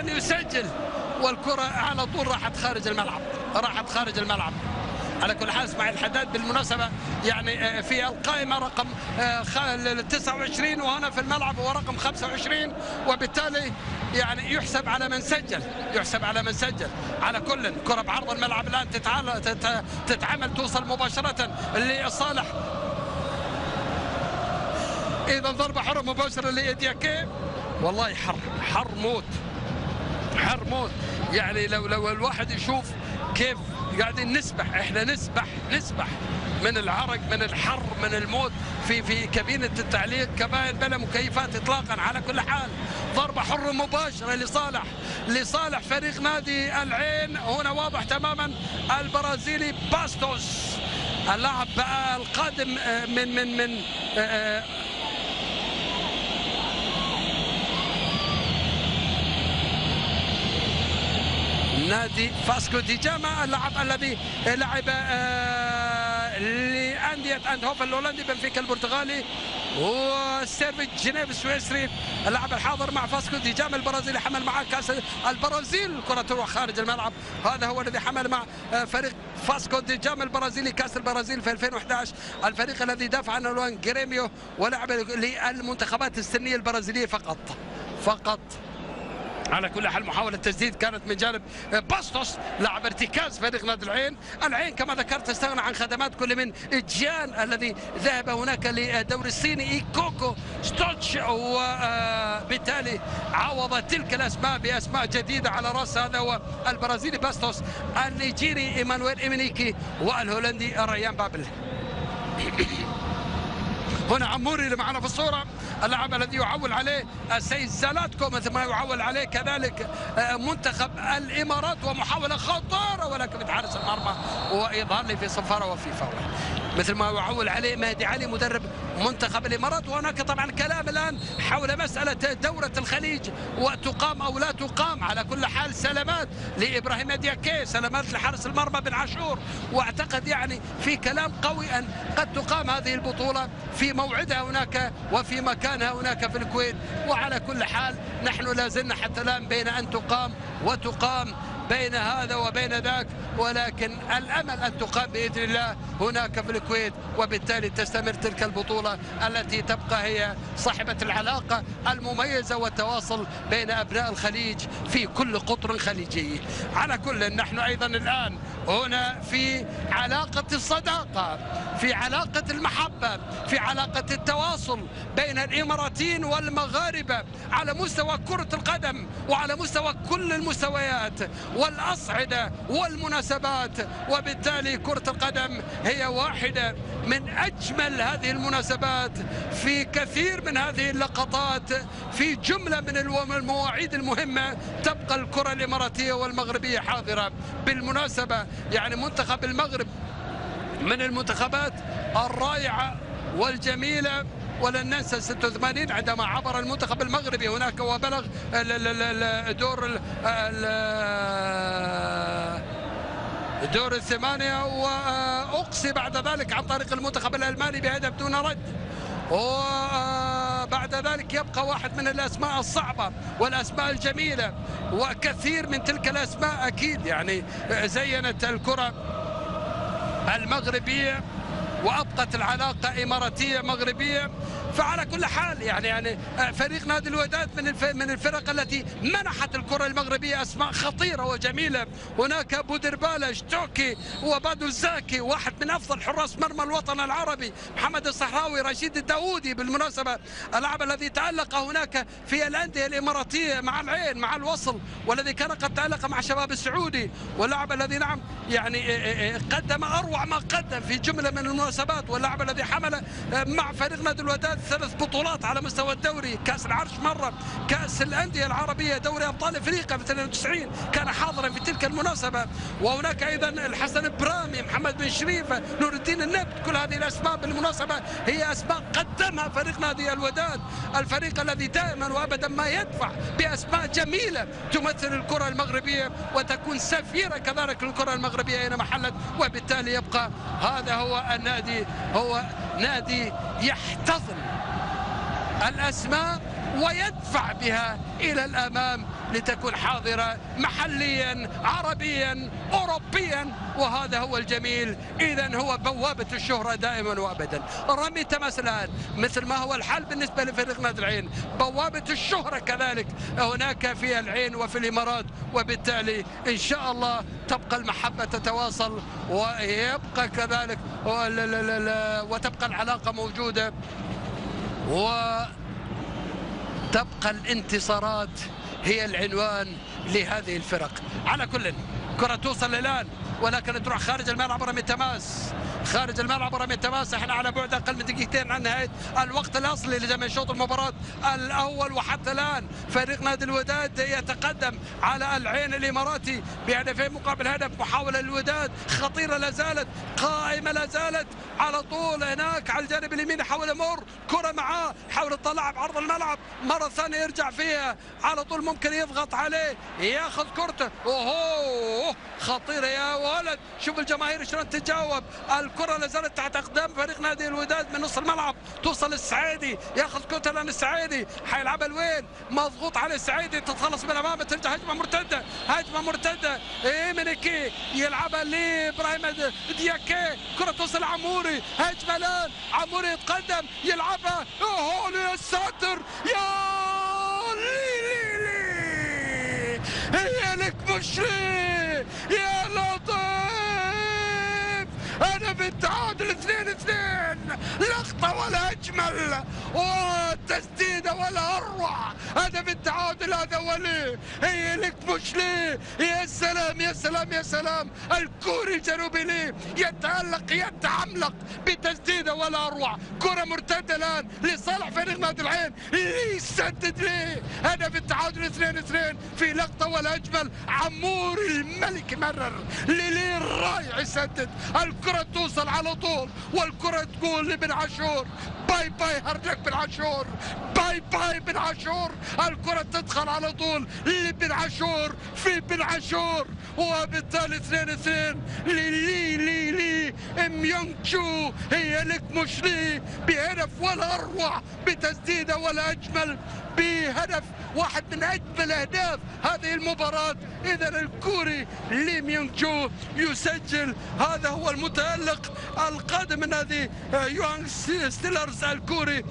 أن يسجل، والكرة على طول راحت خارج الملعب. على كل حال اسماعيل الحداد بالمناسبة يعني في القائمة رقم 29 وهنا في الملعب هو رقم 25، وبالتالي يعني يحسب على من سجل. على كل كرة بعرض الملعب الآن تتعمل توصل مباشرة لصالح، إذا ضربة حرة مباشرة لإدياكي. والله حر موت يعني لو الواحد يشوف كيف قاعدين احنا نسبح من العرق، من الحر، من الموت في كابينة التعليق، كبائن بلا مكيفات اطلاقا. على كل حال ضربة حرة مباشرة لصالح فريق نادي العين، هنا واضح تماما البرازيلي باستوس اللاعب القادم من نادي فاسكو دي جاما، اللاعب الذي لعب لأندية أندهوفن الهولندي، بنفيكا البرتغالي، وسيرفيت جنيف السويسري. اللاعب الحاضر مع فاسكو دي جاما البرازيلي، حمل معه كاس البرازيل، الكرة تروح خارج الملعب. هذا هو الذي حمل مع فريق فاسكو دي جاما البرازيلي كاس البرازيل في 2011، الفريق الذي دافع عن عنوان جريميو ولعب للمنتخبات السنية البرازيلية فقط. على كل حال محاولة تسديد كانت من جانب باستوس لاعب ارتكاز فريق نادي العين كما ذكرت استغنى عن خدمات كل من جيان الذي ذهب هناك للدوري الصيني، إيكوكو ستوتش، وبالتالي عوض تلك الأسماء بأسماء جديدة على رأس هذا هو البرازيلي باستوس، النيجيري إيمانويل إيمينيكي، والهولندي ريان بابل. هنا عموري اللي معنا في الصورة، اللاعب الذي يعول عليه السيد زالاتكو مثل ما يعول عليه كذلك منتخب الامارات، ومحاولة خطيرة ولكن بتحارس المرمى واظهار لي في صفارة وفي فاول، مثل ما يعول عليه مهدي علي مدرب منتخب الامارات. وهناك طبعا كلام الان حول مسألة دورة الخليج وتقام او لا تقام. على كل حال سلامات لابراهيم دياكي، سلامات لحارس المرمى بن عاشور، واعتقد يعني في كلام قوي ان قد تقام هذه البطولة في موعدها هناك وفي مكانها هناك في الكويت. وعلى كل حال نحن لا زلنا حتى الان بين ان تقام وتقام، بين هذا وبين ذاك، ولكن الامل ان تقام باذن الله هناك في الكويت، وبالتالي تستمر تلك البطوله التي تبقى هي صاحبه العلاقه المميزه والتواصل بين ابناء الخليج في كل قطر خليجي. على كل نحن ايضا الان هنا في علاقه الصداقه، في علاقه المحبه، في علاقه التواصل بين الاماراتيين والمغاربه على مستوى كره القدم وعلى مستوى كل المستويات والأصعدة والمناسبات. وبالتالي كرة القدم هي واحدة من أجمل هذه المناسبات، في كثير من هذه اللقطات، في جملة من المواعيد المهمة تبقى الكرة الإماراتية والمغربية حاضرة. بالمناسبة يعني منتخب المغرب من المنتخبات الرائعة والجميلة، ولن ننسى 86 عندما عبر المنتخب المغربي هناك وبلغ دور الثمانية، وأقصي بعد ذلك عن طريق المنتخب الألماني بهدف دون رد. وبعد ذلك يبقى واحد من الأسماء الصعبة والأسماء الجميلة، وكثير من تلك الأسماء أكيد يعني زينت الكرة المغربية وأبقت العلاقة إماراتية مغربية. فعلى كل حال يعني فريق نادي الوداد من الفرق التي منحت الكرة المغربية أسماء خطيرة وجميلة. هناك بودربالة، شتوكي، وبادو الزاكي، واحد من أفضل حراس مرمى الوطن العربي، محمد الصحراوي، رشيد الداوودي بالمناسبة اللاعب الذي تألق هناك في الأندية الإماراتية مع العين مع الوصل، والذي كان قد تألق مع شباب السعودي، واللاعب الذي نعم يعني قدم أروع ما قدم في جملة من المناسبات، واللاعب الذي حمل مع فريق نادي الوداد 3 بطولات على مستوى الدوري، كأس العرش مرة، كأس الأندية العربية، دوري أبطال أفريقيا في 92 كان حاضرا في تلك المناسبة. وهناك أيضا الحسن برامي، محمد بن شريف، نور الدين النبت، كل هذه الأسماء بالمناسبة هي أسماء قدمها فريق نادي الوداد، الفريق الذي دائما وأبدا ما يدفع بأسماء جميلة تمثل الكرة المغربية وتكون سفيرة كذلك الكرة المغربية أين محلت. وبالتالي يبقى هذا هو النادي، هو نادي يحتضن الأسماء ويدفع بها إلى الأمام لتكون حاضرة محليا عربيا أوروبيا، وهذا هو الجميل. إذن هو بوابة الشهرة دائما وأبدا. رمي تماس الآن مثل ما هو الحال بالنسبة لفريق نادي العين، بوابة الشهرة كذلك هناك في العين وفي الإمارات، وبالتالي إن شاء الله تبقى المحبة تتواصل ويبقى كذلك وتبقى العلاقة موجودة وتبقى الانتصارات هي العنوان لهذه الفرق. على كل كرة توصل الآن ولكن تروح خارج الملعب. رمي تماس خارج الملعب ورمي التماس. احنا على بعد اقل من دقيقتين عن نهايه الوقت الاصلي لجميع شوط المباراه الاول، وحتى الان فريق نادي الوداد يتقدم على العين الاماراتي بهدفين مقابل هدف. محاوله الوداد خطيره لا زالت قائمه، لا زالت على طول هناك على الجانب اليمين، يحاول يمر كره معاه، يحاول يطلعها بعرض الملعب مره ثانيه، يرجع فيها على طول، ممكن يضغط عليه ياخذ كرته. اوه خطيره يا ولد، شوف الجماهير شلون تجاوب. الكره لا زالت تحت اقدام فريق نادي الوداد من نص الملعب، توصل السعيدي، ياخذ كرته الان السعيدي، حيلعبها لوين؟ مضغوط على السعيدي، تتخلص من امامه، ترجع هجمه مرتده، هجمه مرتده منكي يلعبها لابراهيم دياكي، كره توصل لعموري، هجمه الان عموري يتقدم يلعبها، اوه يا ساتر يا لي هي لك مش لي يا لطيف. انا بالتعادل 2-2، لقطه ولا اجمل والتسديده ولا اروع. هذا بالتعادل، هذا ولي هي لك مش لي. يا سلام يا سلام يا سلام، الكوري الجنوبي لي يتالق يتعملق بتسديده ولا اروع. كره مرتده الان لصالح فريق نادي العين، يسدد ليه هدف التعادل 2-2 في لقطه ولا اجمل. عمور الملك مرر للي الرايع يسدد، الكره توصل على طول، والكره تقول لبن عاشور باي باي هرجك بن عاشور، باي باي بن عاشور. الكرة تدخل على طول لبن عاشور في بن عاشور، وبالتالي 2-2 لي ميونغ تشو. هي لك مش لي بهدف ولا اروع، بتسديده ولا اجمل، بهدف واحد من اجمل اهداف هذه المباراه. اذا الكوري لي ميونغ تشو يسجل، هذا هو المتالق القادم من نادي يوانغ ستيلرز الكوري،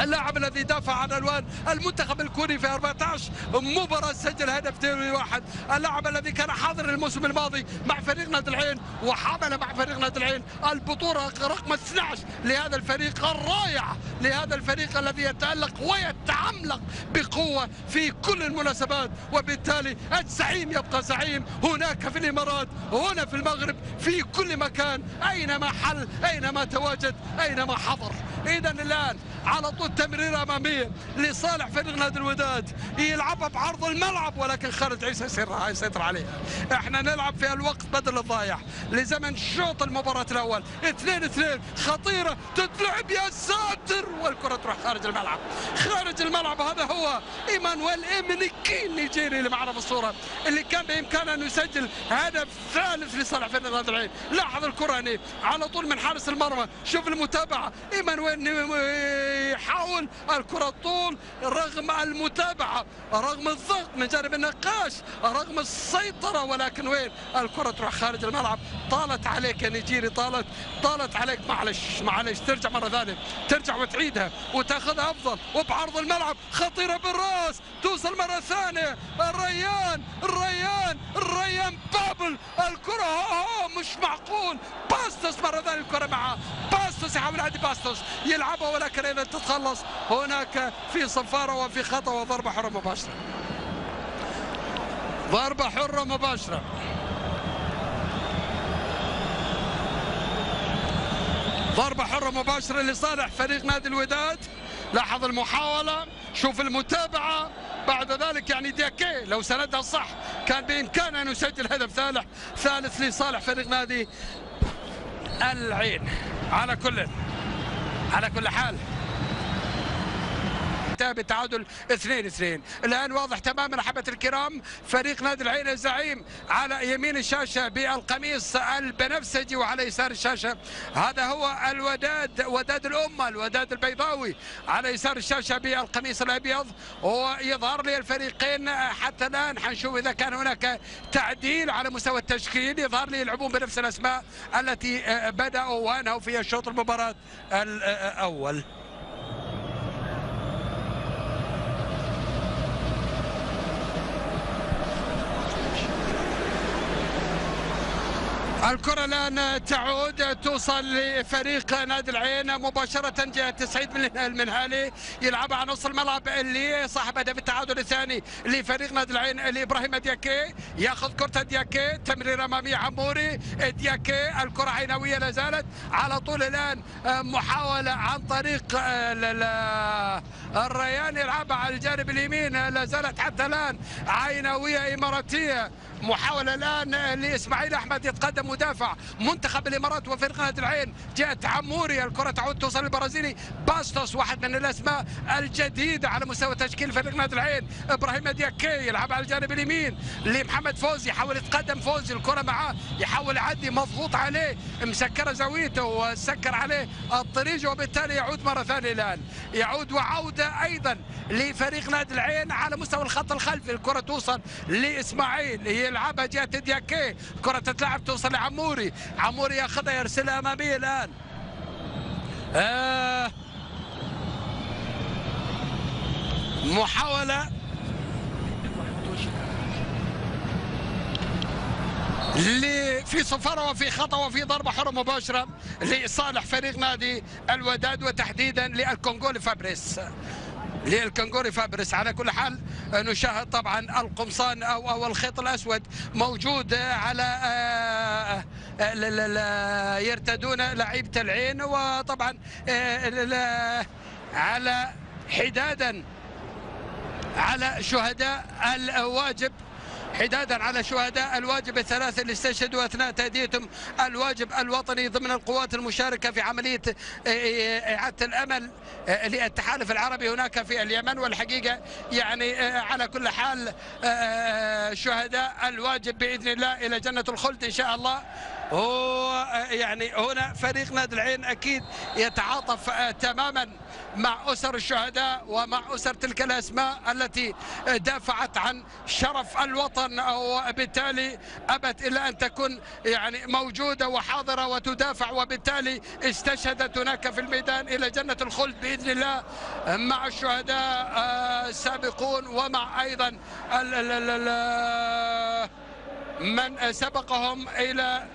اللاعب الذي دافع عن الوان المنتخب الكوري في 14 مباراة، سجل هدف دولي واحد. اللاعب الذي كان حاضر الموسم الماضي مع فريق نادي العين، وحمل مع فريق نادي العين البطولة رقم 12 لهذا الفريق الرائع، لهذا الفريق الذي يتألق ويتعملق بقوة في كل المناسبات. وبالتالي الزعيم يبقى زعيم هناك في الإمارات، هنا في المغرب، في كل مكان، أينما حل، أينما تواجد، أينما حضر. إذا الآن على طول تمريرة أمامية لصالح فريق نادي الوداد، يلعبها بعرض الملعب، ولكن خالد عيسى يسيطر عليها. احنا نلعب في الوقت بدل الضايع لزمن شوط المباراة الأول. 2-2 خطيرة تتلعب يا ساتر، والكرة تروح خارج الملعب، خارج الملعب. هذا هو إيمانويل إمنيكي النيجيري اللي معنا في الصورة، اللي كان بإمكانه أن يسجل هدف ثالث لصالح فريق نادي العين. لاحظ الكرة هنا على طول من حارس المرمى، شوف المتابعة، إيمانويل يحاول الكرة طول رغم المتابعة، رغم الضغط من جانب النقاش، رغم السيطرة، ولكن وين الكرة تروح خارج الملعب. طالت عليك يا نيجيري، طالت عليك، معلش ترجع مرة ثانية، ترجع وتعيدها وتاخذها أفضل، وبعرض الملعب خطيرة بالراس، توصل مرة ثانية. الريان بابل، الكرة مش معقول. باستوس مرة ثانية، الكرة معه باستوس، يحاول عادي باستوس يلعبها، ولكن إذا تتخلص هناك في صفارة وفي خطأ وضربة حرة مباشرة. ضربة حرة مباشرة. ضربة حرة مباشرة لصالح فريق نادي الوداد. لاحظ المحاولة، شوف المتابعة، بعد ذلك يعني دياكي لو سندها صح كان بإمكانه أن يسجل هدف ثالث لصالح فريق نادي العين. على كل حال بالتعادل 2-2. الآن واضح تماما أحبة الكرام، فريق نادي العين الزعيم على يمين الشاشة بالقميص البنفسجي، وعلى يسار الشاشة هذا هو الوداد، وداد الأمة، الوداد البيضاوي، على يسار الشاشة بالقميص الأبيض. ويظهر لي الفريقين حتى الآن، حنشوف إذا كان هناك تعديل على مستوى التشكيل. يظهر لي يلعبون بنفس الأسماء التي بدأوا وأنهوا في الشوط المباراة الأول. الكرة الآن تعود توصل لفريق نادي العين مباشرة. جاء سعيد من المنهالي يلعبها على نص الملعب اللي صاحب هدف التعادل الثاني لفريق نادي العين لإبراهيم دياكي. ياخذ كرة دياكي، تمرير أمامية عموري دياكي، الكرة عينوية لا زالت على طول. الآن محاولة عن طريق الريان يلعبها على الجانب اليمين، لا زالت حتى الآن عينوية إماراتية. محاولة الآن لإسماعيل أحمد يتقدم مدافع منتخب الإمارات وفريق نادي العين. جاءت عموري، الكرة تعود توصل للبرازيلي باستوس، واحد من الأسماء الجديدة على مستوى تشكيل فريق نادي العين. إبراهيم دياكي يلعب على الجانب اليمين لمحمد فوزي، يحاول يتقدم فوزي، الكرة معاه يحاول يعدي، مضغوط عليه، مسكرة زاويته وسكر عليه الطريق، وبالتالي يعود مرة ثانية. الآن يعود وعودة أيضا لفريق نادي العين على مستوى الخط الخلفي. الكرة توصل لإسماعيل يلعبها جهة دياكي، الكرة تتلعب توصل لعموري، عموري ياخذها يرسلها أمامية. الآن محاولة في صفارة وفي خطأ وفي ضربة حرة مباشرة لصالح فريق نادي الوداد، وتحديدا للكونغولي فابريس. على كل حال نشاهد طبعا القمصان او الخيط الاسود موجود على يرتدون لعيبة العين، وطبعا على حدادا على شهداء الواجب، الثلاثة اللي استشهدوا أثناء تأديتهم الواجب الوطني ضمن القوات المشاركة في عملية إعادة الأمل للتحالف العربي هناك في اليمن. والحقيقة يعني على كل حال شهداء الواجب بإذن الله إلى جنة الخلد إن شاء الله. هو يعني هنا فريق نادي العين أكيد يتعاطف تماما مع أسر الشهداء ومع أسر تلك الأسماء التي دافعت عن شرف الوطن، أو بالتالي أبت إلا أن تكون يعني موجودة وحاضرة وتدافع، وبالتالي استشهدت هناك في الميدان إلى جنة الخلد بإذن الله مع الشهداء السابقون، ومع أيضا من سبقهم إلى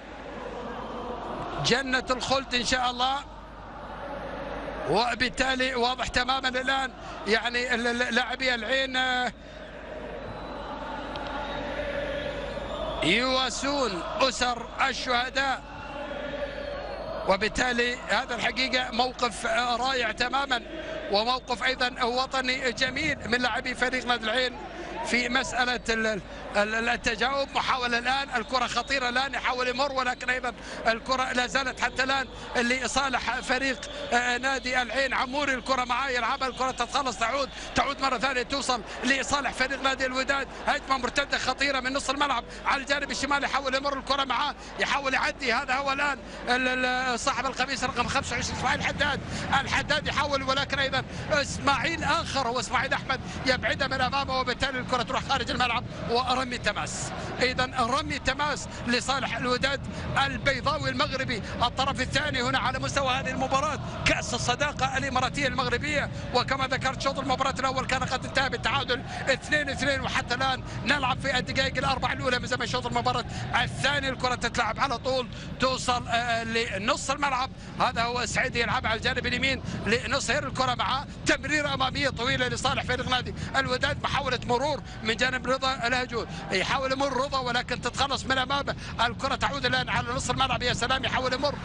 جنة الخلد إن شاء الله. وبالتالي واضح تماما الآن يعني لاعبي العين يواسون أسر الشهداء، وبالتالي هذا الحقيقة موقف رائع تماما، وموقف أيضا وطني جميل من لاعبي فريق نادي العين في مسألة التجاوب. محاولة الآن، الكرة خطيرة الآن، يحاول يمر، ولكن أيضا الكرة لا زالت حتى الآن لصالح فريق نادي العين. عموري الكرة معاه يلعبها، الكرة تتخلص، تعود مرة ثانية توصل لصالح فريق نادي الوداد. هجمة مرتدة خطيرة من نص الملعب على الجانب الشمال، يحاول يمر، الكرة معاه يحاول يعدي. هذا هو الآن صاحب القميص رقم 25 إسماعيل الحداد يحاول، ولكن أيضا إسماعيل آخر هو إسماعيل أحمد يبعدها من أمامه، وبالتالي الكرة تروح خارج الملعب ورمي تماس. إذا رمي تماس لصالح الوداد البيضاوي المغربي. الطرف الثاني هنا على مستوى هذه المباراة كأس الصداقة الإماراتية المغربية، وكما ذكرت شوط المباراة الأول كان قد انتهى بالتعادل 2-2، وحتى الآن نلعب في الدقائق الأربع الأولى من زمن شوط المباراة الثاني. الكرة تتلعب على طول توصل لنص الملعب، هذا هو سعيد يلعب على الجانب اليمين لنصهر، الكرة معاه تمرير أمامية طويلة لصالح فريق نادي الوداد. محاولة مرور من جانب رضا الهجود، يحاول يمر رضا ولكن تتخلص من امامه، الكره تعود الان على نص الملعب. يا سلام، يحاول يمر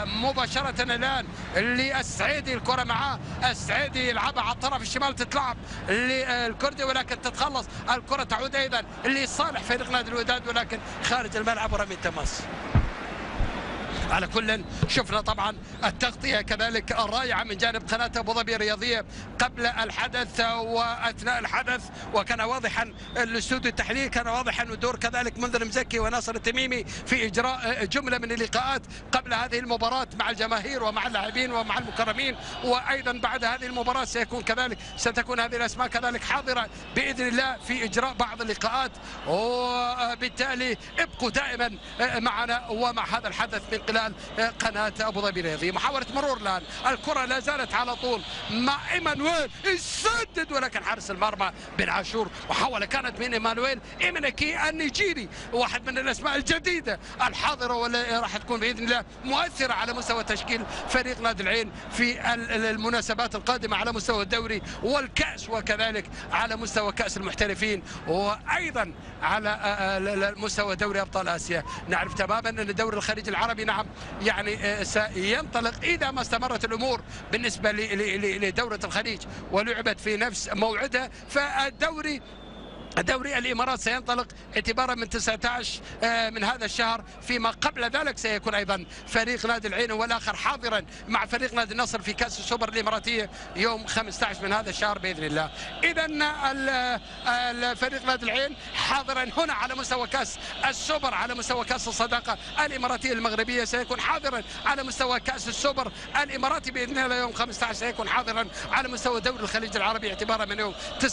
مباشره الان للسعيدي، الكره معاه السعيدي يلعبها على الطرف الشمال، تتلعب للكردي ولكن تتخلص، الكره تعود ايضا لصالح فريق نادي الوداد ولكن خارج الملعب ورمي التماس. على كل شفنا طبعا التغطية كذلك الرائعة من جانب قناة أبو ظبي الرياضية قبل الحدث وأثناء الحدث، وكان واضحا الاستوديو التحليل كان واضحا ودور كذلك منذر مزكي وناصر التميمي في إجراء جملة من اللقاءات قبل هذه المباراة مع الجماهير ومع اللاعبين ومع المكرمين، وأيضا بعد هذه المباراة ستكون هذه الأسماء كذلك حاضرة بإذن الله في إجراء بعض اللقاءات، وبالتالي ابقوا دائما معنا ومع هذا الحدث من خلال خلال قناة أبو ظبي الرياضية. محاولة مرور الآن، الكرة لا زالت على طول مع إيمانويل، يسدد ولكن حارس المرمى بن عاشور. محاولة كانت من إيمانويل إيمانكي النيجيري، واحد من الأسماء الجديدة الحاضرة واللي راح تكون بإذن الله مؤثرة على مستوى تشكيل فريق نادي العين في المناسبات القادمة على مستوى الدوري والكأس، وكذلك على مستوى كأس المحترفين، وأيضا على مستوى دوري أبطال آسيا. نعرف تماما أن الدوري الخليجي العربي نعم يعني سينطلق إذا ما استمرت الأمور بالنسبة لدورة الخليج ولعبت في نفس موعدها. فالدوري الإمارات سينطلق اعتبارا من 19 من هذا الشهر، فيما قبل ذلك سيكون أيضا فريق نادي العين والآخر حاضرا مع فريق نادي النصر في كأس السوبر الإماراتية يوم 15 من هذا الشهر بإذن الله. إذا فريق نادي العين حاضرا هنا على مستوى كأس السوبر، على مستوى كأس الصداقة الإماراتية المغربية سيكون حاضرا على مستوى كأس السوبر الإماراتي بإذن الله يوم 15 سيكون حاضرا على مستوى دوري الخليج العربي اعتبارا من يوم 19،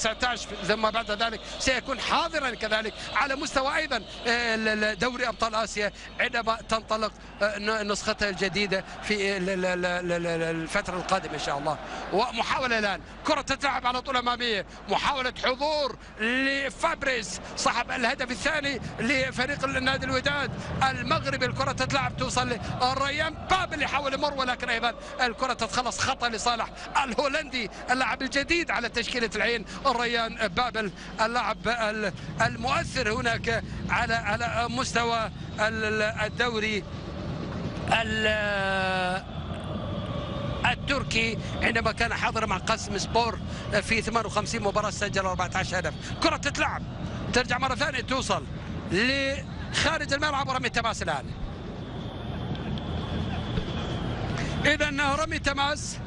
ثم بعد ذلك سيكون حاضرا كذلك على مستوى ايضا دوري ابطال اسيا عندما تنطلق نسختها الجديده في الفتره القادمه ان شاء الله. ومحاوله الان، كره تتلعب على طول اماميه، محاوله حضور لفابريز صاحب الهدف الثاني لفريق النادي الوداد المغربي. الكره تتلعب توصل لريان بابل يحاول يمر، ولكن ايضا الكره تتخلص خطا لصالح الهولندي اللاعب الجديد على تشكيله العين ريان بابل، اللاعب المؤثر هناك على مستوى الدوري التركي عندما كان حاضرا مع قاسم سبور في 58 مباراة سجل 14 هدف. كرة تتلعب ترجع مرة ثانية توصل لخارج الملعب ورمي تماس الآن. إذا رمي تماس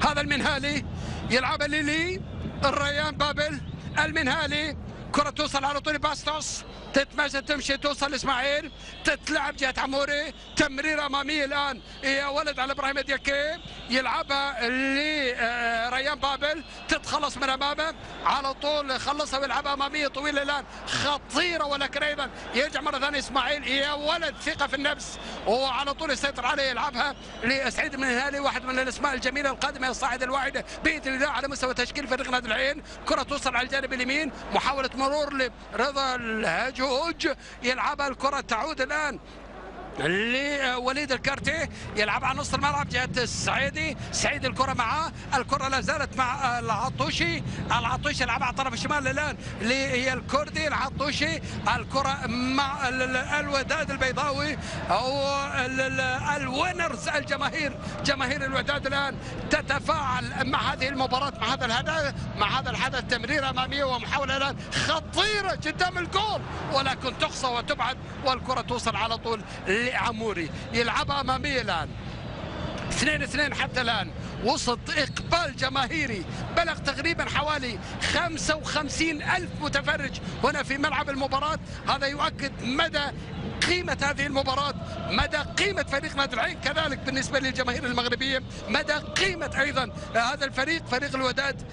هذا المنهالي يلعبها للي الريان بابل، المنهالي كرة توصل على طول باستوس، تتمشى تمشي توصل لاسماعيل، تتلعب جهة عموري، تمرير اماميه الان يا ولد على ابراهيم دياكي، يلعبها لريان بابل، تتخلص من امامه على طول، خلصها ويلعبها اماميه طويله الان خطيره، ولكن ايضا يرجع مره ثانيه اسماعيل يا ولد ثقه في النفس، وعلى طول يسيطر عليه، يلعبها لسعيد بن الهلالي واحد من الاسماء الجميله القادمه الصاعده الواحده باذن الله على مستوى تشكيل فريق نادي العين. كره توصل على الجانب اليمين، محاوله مرور لرضا الهجوج، يلعبها الكره تعود الان لوليد الكارتي، يلعب على نص الملعب جهه السعيدي، سعيد الكره معاه، الكره لا زالت مع العطوشي، العطوشي يلعب على الطرف الشمال الان هي الكردي، العطوشي الكره مع الوداد البيضاوي او الوينرز الجماهير، جماهير الوداد الان تتفاعل مع هذه المباراه، مع هذا الهدف، مع هذا الحدث، تمريره اماميه ومحاوله الان خطيره قدام الجول ولكن تقصى وتبعد، والكره توصل على طول عموري، يلعبها اماميه الان 2-2 حتى الان، وسط اقبال جماهيري بلغ تقريبا حوالي 55,000 متفرج هنا في ملعب المباراه. هذا يؤكد مدى قيمة هذه المباراة، مدى قيمة فريق نادي العين كذلك بالنسبة للجماهير المغربية، مدى قيمة أيضا هذا الفريق فريق الوداد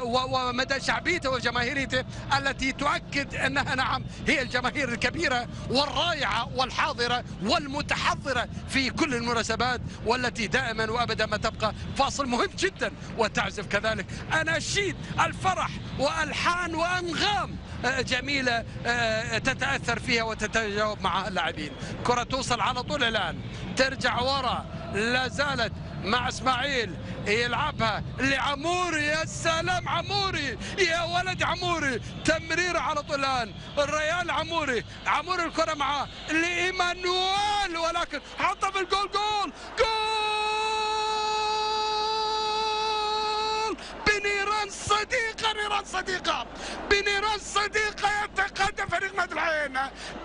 ومدى شعبيته وجماهيريته التي تؤكد أنها نعم هي الجماهير الكبيرة والرائعة والحاضرة والمتحضرة في كل المناسبات، والتي دائما وأبدا ما تبقى فاصل مهم جدا وتعزف كذلك أناشيد الفرح وألحان وأنغام جميلة تتأثر فيها وتتجاوب مع اللاعبين. كرة توصل على طول الآن، ترجع ورا، لا زالت مع اسماعيل، يلعبها لعموري، يا سلام عموري يا ولد عموري، تمريره على طول الان الريال عموري، عموري الكره معاه لايمانويل ولكن حطها في الجول، جول بنيران صديقة، نيران صديقة، بنيران صديقة يتقدم فريق نادي العين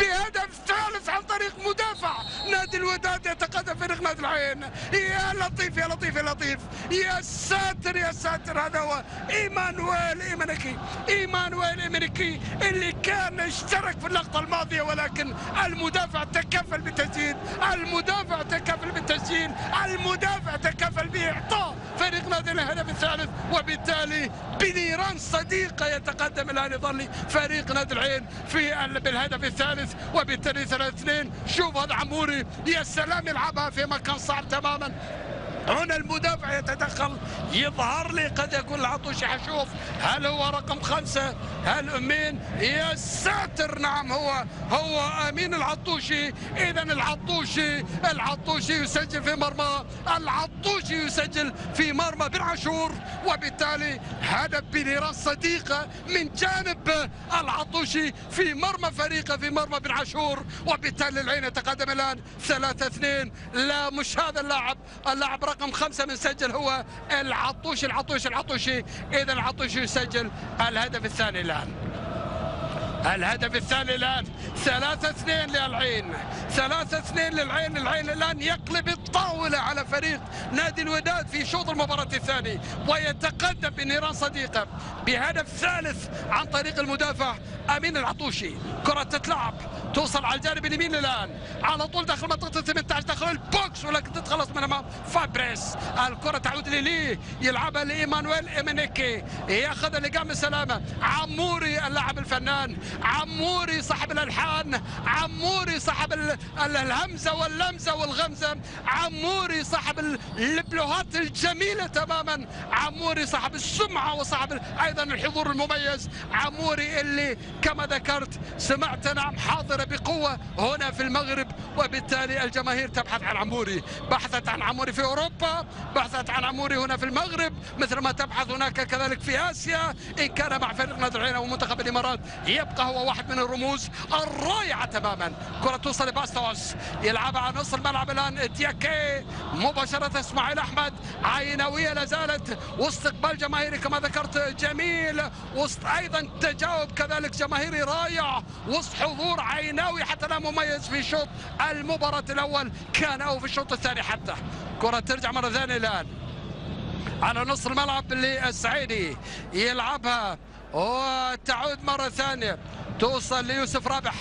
بهدف ثالث عن طريق مدافع نادي الوداد، يتقدم فريق نادي العين. يا لطيف يا لطيف يا لطيف، يا ساتر يا ساتر، هذا هو ايمانويل ايمانكي اللي كان اشترك في اللقطة الماضية، ولكن المدافع تكفل بالتسديد، المدافع تكفل بالتسجيل، المدافع تكفل بإعطاء فريق نادي الهدف الثالث، وبالتالي بنيران صديقة يتقدم الآن يظل فريق نادي العين بالهدف الثالث، وبالتالي 3-2. شوف هذا عموري، يا سلام، يلعبها في مكان صعب تماما. هنا المدافع يتدخل، يظهر لي قد يكون العطوشي. حشوف هل هو رقم 5؟ هل أمين؟ يا ساتر، نعم هو أمين العطوشي. إذا العطوشي يسجل في مرمى، العطوشي يسجل في مرمى بن عاشور، وبالتالي هدف بنيران صديقة من جانب العطوشي في مرمى فريقه، في مرمى بن عاشور، وبالتالي العين يتقدم الآن 3-2. لا، مش هذا اللاعب رقم 5 من سجل، هو العطوشي. إذا العطوشي يسجل الهدف الثاني الآن. 3-2 للعين، 3-2 للعين. العين الآن يقلب الطاولة على فريق نادي الوداد في شوط المباراة الثاني، ويتقدم بنيران صديقة بهدف ثالث عن طريق المدافع أمين العطوشي. كرة تتلعب، توصل على الجانب اليمين الآن، على طول داخل منطقة 18، داخل البوكس، ولكن تتخلص من أمام فابريس. الكرة تعود لليه، يلعبها لإيمانويل إيمينيكي، ياخذ اللقاء السلامة. عموري اللاعب الفنان، عموري صاحب الألحان، عموري صاحب الهمزة واللمزة والغمزة، عموري صاحب البلوهات الجميلة تماما، عموري صاحب السمعة وصاحب أيضا الحضور المميز، عموري اللي كما ذكرت سمعتنا حاضرة بقوة هنا في المغرب، وبالتالي الجماهير تبحث عن عموري، بحثت عن عموري في أوروبا، بحثت عن عموري هنا في المغرب، مثل ما تبحث هناك كذلك في آسيا. إن كان مع فريق نادي العين ومنتخب الإمارات، يبقى هو واحد من الرموز الرائعة تماما. كرة توصل لباستوس، يلعبها على نص الملعب الآن دياكي، مباشرة إسماعيل أحمد، عينوية لا زالت، واستقبال جماهيري كما ذكرت جميل، وسط أيضا تجاوب كذلك جماهيري رائع، وسط حضور عيناوي حتى الآن مميز في شوط المباراة الأول كان، أو في الشوط الثاني حتى. كرة ترجع مرة ثانية الآن على نص الملعب للسعيدي، يلعبها وتعود مرة ثانية، توصل ليوسف رابح،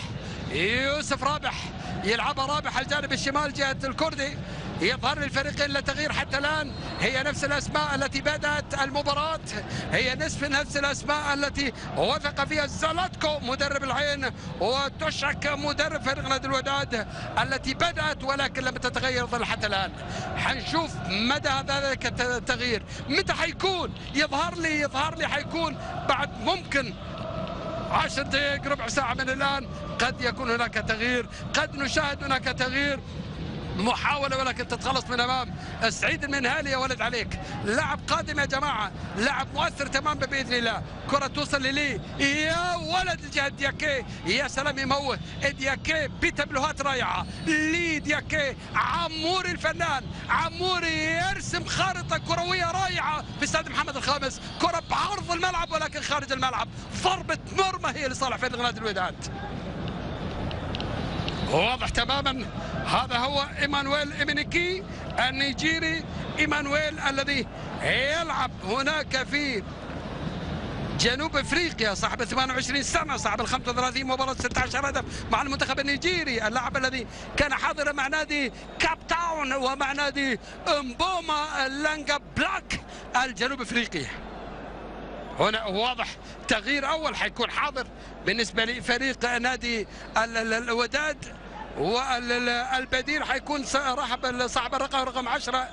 يوسف رابح يلعبها رابح الجانب الشمال جهة الكردي. يظهر للفريقين لا تغيير حتى الآن، هي نفس الأسماء التي بدأت المباراة، هي نفس الأسماء التي وثق فيها زلاتكو مدرب العين وتشك مدرب فريق نادي الوداد التي بدأت ولكن لم تتغير ظل حتى الآن. حنشوف مدى ذلك التغيير متى حيكون. يظهر لي حيكون بعد ممكن 10 دقائق، ربع ساعة من الآن قد يكون هناك تغيير، قد نشاهد هناك تغيير، محاولة ولكن تتخلص من أمام سعيد المنهالي. يا ولد عليك، لاعب قادم يا جماعة، لاعب مؤثر تماما بإذن الله. كرة توصل للي، يا ولد جهة دياكي، يا سلام، يموه دياكي بتبلوهات رائعة. لي دياكي، عموري الفنان، عموري يرسم خارطة كروية رائعة في استاد محمد الخامس. كرة بعرض الملعب ولكن خارج الملعب، ضربة مرمى هي لصالح فريق نادي الوداد. واضح تماما هذا هو إيمانويل إيمينيكي النيجيري، إيمانويل الذي يلعب هناك في جنوب افريقيا، صاحب 28 سنه، صاحب ال 35 مباراه 16 هدف مع المنتخب النيجيري، اللاعب الذي كان حاضرا مع نادي كاب تاون ومع نادي امبوما لانجا بلاك الجنوب افريقي. هنا واضح تغيير اول حيكون حاضر بالنسبه لفريق نادي الوداد، والبديل حيكون صاحب الرقم رقم 10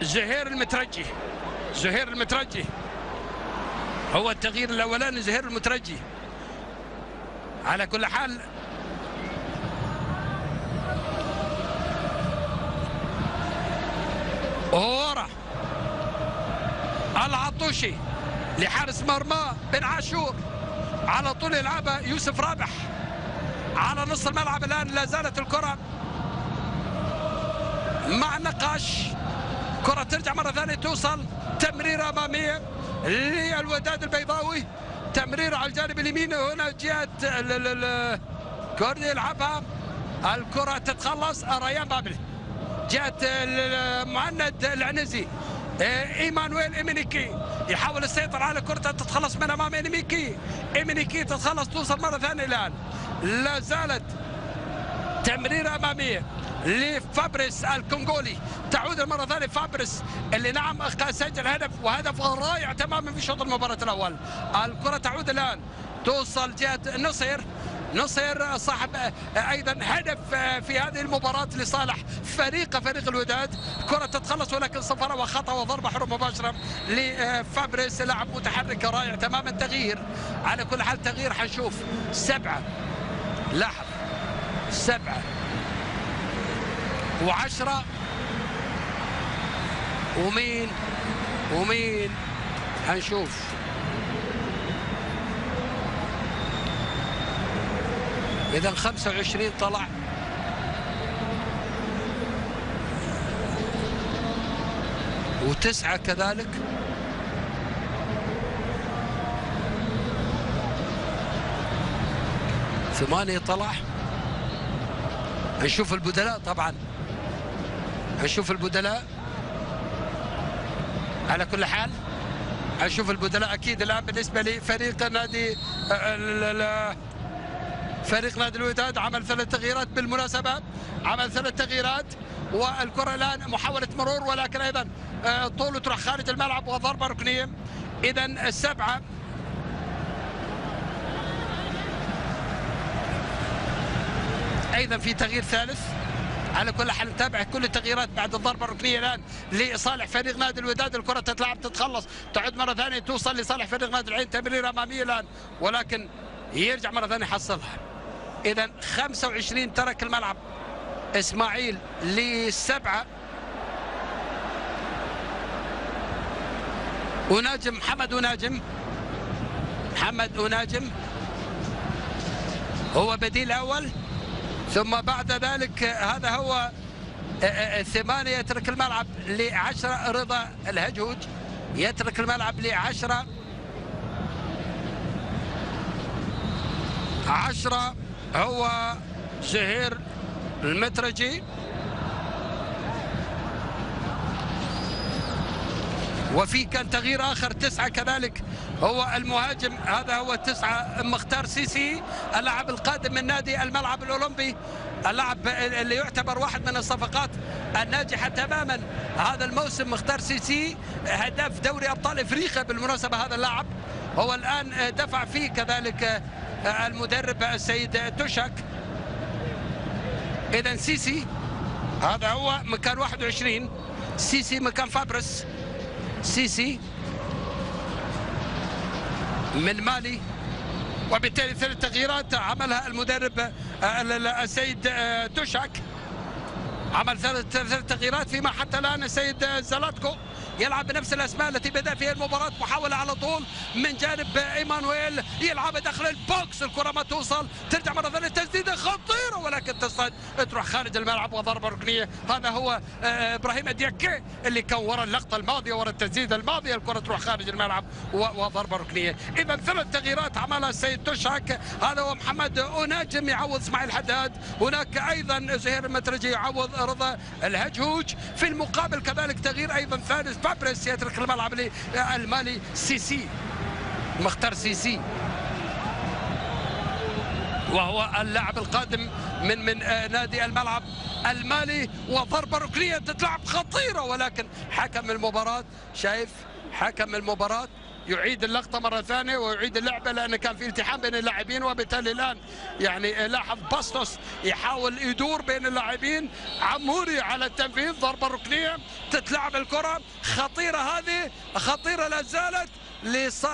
زهير المترجي. هو التغيير الاولاني زهير المترجي. على كل حال ورا العطوشي لحارس مرمى بن عاشور، على طول يلعبها يوسف رابح على نص الملعب. الان لا زالت الكره مع نقاش، كره ترجع مره ثانيه، توصل تمريره اماميه للوداد البيضاوي، تمريره على الجانب اليمين هنا جهه كوردي يلعبها، الكره تتخلص ريان بابلي جهه المعند العنزي. ايمانويل إيمينيكي يحاول السيطرة على كرة تتخلص من امام إيمينيكي تتخلص، توصل مرة ثانية الان، لا زالت تمريرة أمامية لفابريس الكونغولي، تعود مرة ثانية فابريس اللي نعم سجل هدف، وهدف رائع تماما في شوط المباراة الأول. الكرة تعود الآن توصل جهة نصير صاحب ايضا هدف في هذه المباراه لصالح فريق الوداد. كره تتخلص ولكن صفاره وخطا وضربه حره مباشره لفابريس، لاعب متحرك رائع تماما. تغيير على كل حال، تغيير حنشوف 7 لاحظ 7 و10 ومين هنشوف. إذا 25 طلع، و9 كذلك، ثمانية طلع. نشوف البدلاء طبعا، نشوف البدلاء على كل حال، نشوف البدلاء أكيد الآن بالنسبة لفريق نادي الوداد. عمل 3 تغييرات بالمناسبة، عمل 3 تغييرات. والكرة الآن محاولة مرور ولكن أيضا طول تروح خارج الملعب وضربة ركنية. إذا 7 أيضا في تغيير ثالث. على كل حال نتابع كل التغييرات بعد الضربة الركنية الآن لصالح فريق نادي الوداد. الكرة تتلعب تتخلص، تعود مرة ثانية توصل لصالح فريق نادي العين. تمريرة أمامية الآن ولكن يرجع مرة ثانية يحصلها. إذا 25 ترك الملعب إسماعيل ل7. محمد وناجم هو بديل أول، ثم بعد ذلك هذا هو 8 يترك الملعب ل10. رضا الهجهوج يترك الملعب ل10. 10 هو زهير المترجي، وفي كان تغيير آخر 9 كذلك هو المهاجم، هذا هو 9 مختار سيسي، اللاعب القادم من نادي الملعب الأولمبي، اللاعب اللي يعتبر واحد من الصفقات الناجحة تماما هذا الموسم. مختار سيسي هداف دوري أبطال إفريقيا بالمناسبة. هذا اللاعب هو الآن دفع فيه كذلك المدرب السيد توشك. إذا سيسي هذا هو مكان 21، سيسي مكان فابرس. سيسي من مالي، وبالتالي 3 تغييرات عملها المدرب السيد توشك. عمل 3 تغييرات، فيما حتى الآن السيد زلاتكو يلعب بنفس الاسماء التي بدا فيها المباراه. محاوله على طول من جانب ايمانويل، يلعب داخل البوكس، الكره ما توصل، ترجع مره ثانيه تسديده خطيره ولكن تصعد تروح خارج الملعب وضربه ركنيه. هذا هو ابراهيم دياكي اللي كان ورا اللقطه الماضيه، ورا التسديده الماضيه، الكره تروح خارج الملعب وضربه ركنيه. اذا 3 تغييرات عملها السيد توشك. هذا هو محمد وناجم يعوض اسماعيل حداد، هناك ايضا زهير المترجي يعوض رضا الهجهوج. في المقابل كذلك تغيير ايضا ثالث، فابريس يترك الملعب للمالي سيسي، مختار سيسي، وهو اللاعب القادم من نادي الملعب المالي. وضربة ركنية تتلعب خطيرة ولكن حكم المباراة، شايف حكم المباراة يعيد اللقطة مرة ثانية ويعيد اللعبة لأن كان في التحام بين اللاعبين. وبالتالي الآن يعني لاحظ باستوس يحاول يدور بين اللاعبين، عموري على التنفيذ. ضربة ركنية تتلعب الكرة خطيرة، هذه خطيرة لا زالت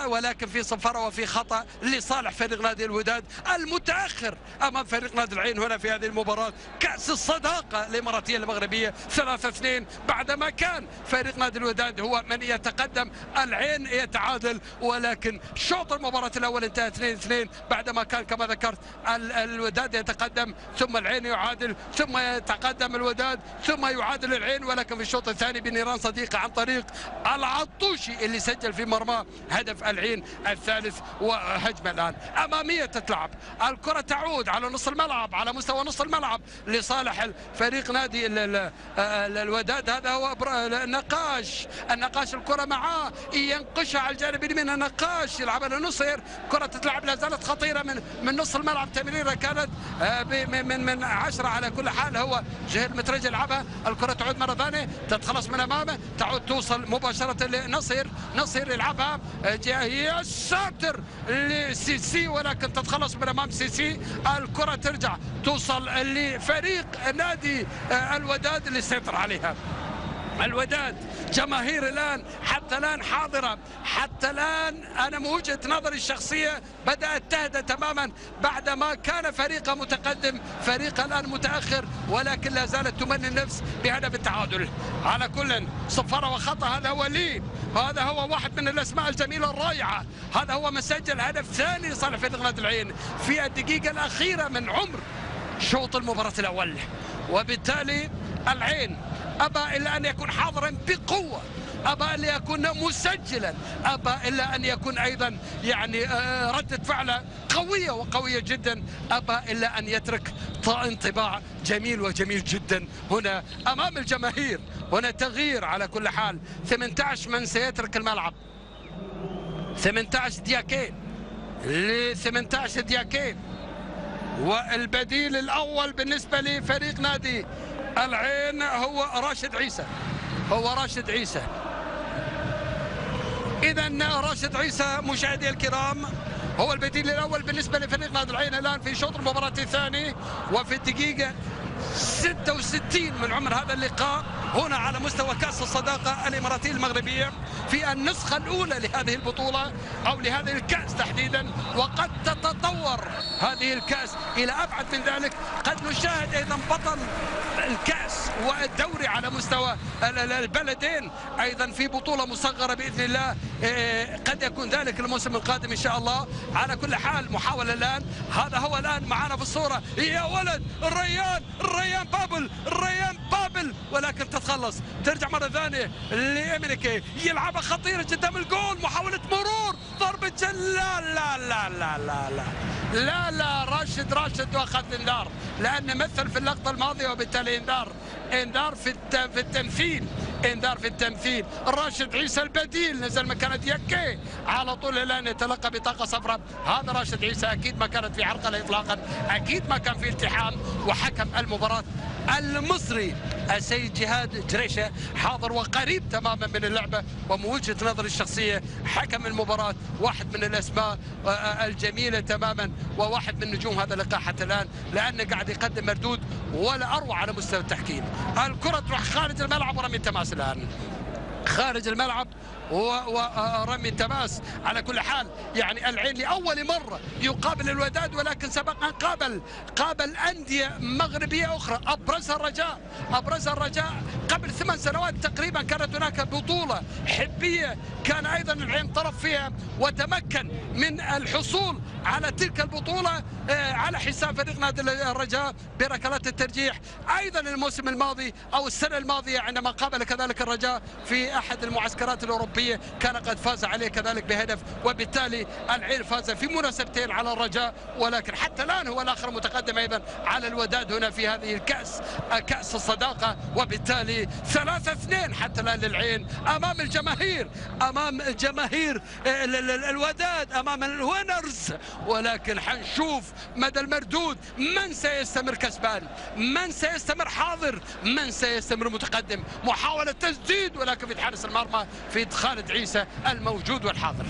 ولكن في صفارة وفي خطأ لصالح فريق نادي الوداد المتأخر أمام فريق نادي العين هنا في هذه المباراة. كأس الصداقة الإماراتية المغربية 3-2 بعدما كان فريق نادي الوداد هو من يتقدم، العين يتعادل، ولكن شوط المباراة الأول انتهى 2-2 بعدما كان كما ذكرت الوداد يتقدم ثم العين يعادل ثم يتقدم الوداد ثم يعادل العين. ولكن في الشوط الثاني بنيران صديقة عن طريق العطوشي اللي سجل في مرماه هدف العين الثالث وهجمة الآن أمامية تتلعب، الكرة تعود على نص الملعب، على مستوى نص الملعب لصالح فريق نادي الوداد. هذا هو النقاش الكرة معاه ينقشها على الجانب اليمين، النقاش يلعب على نصير، كرة تتلعب لا زالت خطيرة من نص الملعب، تمريرة كانت من 10 على كل حال. هو جهل مترجي يلعبها، الكرة تعود مرة ثانية تتخلص من أمامه، تعود توصل مباشرة لنصير، نصير يلعبها يا ساتر لسيسي، ولكن تتخلص من أمام سيسي، الكرة ترجع توصل لفريق نادي الوداد اللي سيطر عليها. الوداد جماهير الآن حتى الآن حاضرة، حتى الآن أنا من وجهة نظري الشخصية بدأت تهدى تماما بعدما كان فريقه متقدم، فريقه الآن متأخر، ولكن لا زالت تمني النفس بهدف التعادل. على كل صفارة وخطأ، هذا هو هذا هو واحد من الأسماء الجميلة الرائعة، هذا هو مسجل هدف ثاني لصالح فريق نادي العين في الدقيقة الأخيرة من عمر شوط المباراة الأول، وبالتالي العين أبى إلا أن يكون حاضرا بقوة، أبى إلا يكون مسجلا، أبى إلا أن يكون أيضا يعني ردة فعله قوية وقوية جدا، أبى إلا أن يترك انطباع جميل وجميل جدا هنا أمام الجماهير. هنا تغيير على كل حال، 18 من سيترك الملعب، 18 دياكين ل 18 دياكين، والبديل الأول بالنسبة لفريق نادي العين هو راشد عيسى، إذا راشد عيسى مشاهدي الكرام هو البديل الأول بالنسبة لفريق نادي العين الآن في شوط المباراة الثاني، وفي الدقيقة 66 من عمر هذا اللقاء هنا على مستوى كأس الصداقة الإماراتية المغربية في النسخة الأولى لهذه البطولة أو لهذه الكأس تحديدا، وقد تتطور هذه الكأس إلى أبعد من ذلك. قد نشاهد أيضا بطل الكأس والدوري على مستوى البلدين أيضا في بطولة مصغرة بإذن الله، قد يكون ذلك الموسم القادم إن شاء الله. على كل حال محاولة الآن، هذا هو الآن معنا في الصورة، يا ولد الريان بابل، ولكن تتخلص، ترجع مرة ثانية لإمريكي، يلعبها خطيرة جدا من الجول، محاولة مرور، ضربة لا راشد واخذ انذار لأنه مثل في اللقطة الماضية، وبالتالي انذار في التمثيل. راشد عيسى البديل نزل مكان دياكي على طول الآن يتلقى بطاقة صفراء. هذا راشد عيسى أكيد ما كانت في عرقلة إطلاقا، أكيد ما كان في التحام. وحكم المباراة المصري السيد جهاد جريشة حاضر وقريب تماما من اللعبة، ومن وجهة نظري الشخصية حكم المباراة واحد من الأسماء الجميلة تماما، وواحد من نجوم هذا اللقاء حتى الآن، لأنه قاعد يقدم مردود ولا أروع على مستوى التحكيم. الكرة تروح خارج الملعب ورمي التماس الآن خارج الملعب ورمي التماس. على كل حال يعني العين لأول مرة يقابل الوداد، ولكن سبق أن قابل أندية مغربية أخرى، أبرزها الرجاء قبل 8 سنوات تقريبا. كانت هناك بطولة حبية كان أيضا العين طرف فيها، وتمكن من الحصول على تلك البطولة على حساب فريق نادي الرجاء بركلات الترجيح. أيضا الموسم الماضي أو السنة الماضية عندما قابل كذلك الرجاء في أحد المعسكرات الأوروبية كان قد فاز عليه كذلك بهدف، وبالتالي العين فاز في مناسبتين على الرجاء، ولكن حتى الآن هو الآخر متقدم أيضا على الوداد هنا في هذه كأس الصداقة. وبالتالي 3-2 حتى الآن للعين أمام الجماهير الوداد، أمام الوينرز. ولكن حنشوف مدى المردود، من سيستمر كسبان، من سيستمر حاضر، من سيستمر متقدم. محاولة تسديد، ولكن في حارس المرمى في خالد عيسى الموجود والحاضر.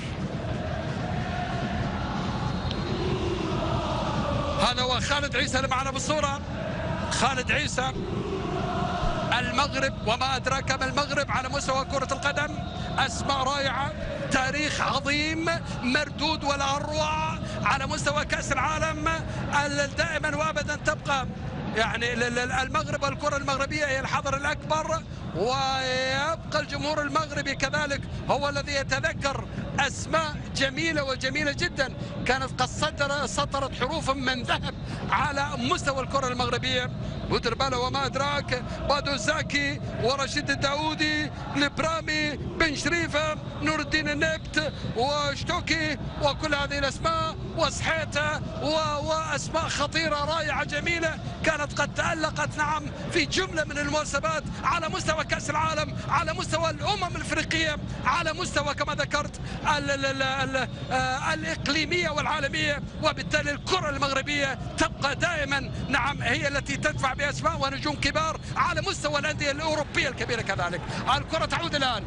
هذا هو خالد عيسى اللي معنا بالصورة، خالد عيسى المغرب، وما أدراك ما المغرب على مستوى كرة القدم، أسماء رائعة، تاريخ عظيم، مردود ولا أروع على مستوى كأس العالم. دائما وأبدا تبقى يعني المغرب والكرة المغربية هي الحضر الأكبر، ويبقى الجمهور المغربي كذلك هو الذي يتذكر أسماء جميلة وجميلة جدا، كانت قد سطرت حروف من ذهب على مستوى الكرة المغربية. بودربالة وما أدراك، بادو زاكي ورشيد الداودي، البرامي، بن شريفة، نور الدين النبت وشتوكي، وكل هذه الأسماء وسحيتة وأسماء خطيرة رائعة جميلة كانت قد تألقت نعم في جملة من المناسبات على مستوى كأس العالم، على مستوى الأمم الأفريقية، على مستوى كما ذكرت الإقليمية والعالمية. وبالتالي الكرة المغربية تبقى دائما نعم هي التي تدفع بأسماء ونجوم كبار على مستوى الأندية الأوروبية الكبيرة كذلك. الكرة تعود الآن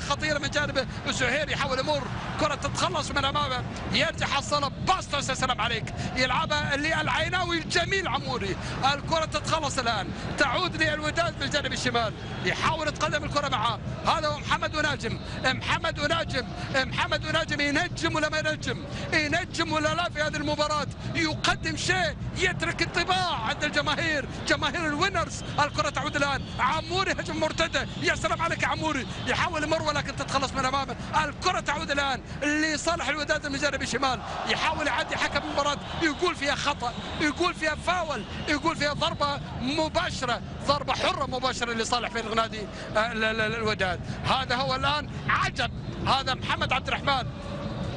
خطيرة من جانب زهير، يحاول يمر كرة تتخلص من أمامه، يرجع حصلها باستوس السلام عليك، يلعبها للعيناوي الجميل عموري. الكرة تتخلص الآن، تعود للوداد بالجانب الشمال، يحاول يتقدم الكرة معه، هذا هو محمد وناجم. محمد وناجم ينجم ولا ما ينجم ولا لا في هذه المباراة، يقدم شيء يترك انطباع عند الجماهير، جماهير الوينرز. الكرة تعود الآن، عموري هجم مرتدة، يا سلام عليك عموري، يحاول يمر ولكن تتخلص من أمامه. الكرة تعود الآن لصالح الوداد من جانب الشمال، يحاول يعدي حكم المباراة، يقول فيها خطأ، يقول فيها فاول، يقول فيها ضربة مباشرة، ضربة حرة مباشرة لصالح فريق نادي الوداد. هذا هو الآن عجب، هذا محمد عبد الرحمن،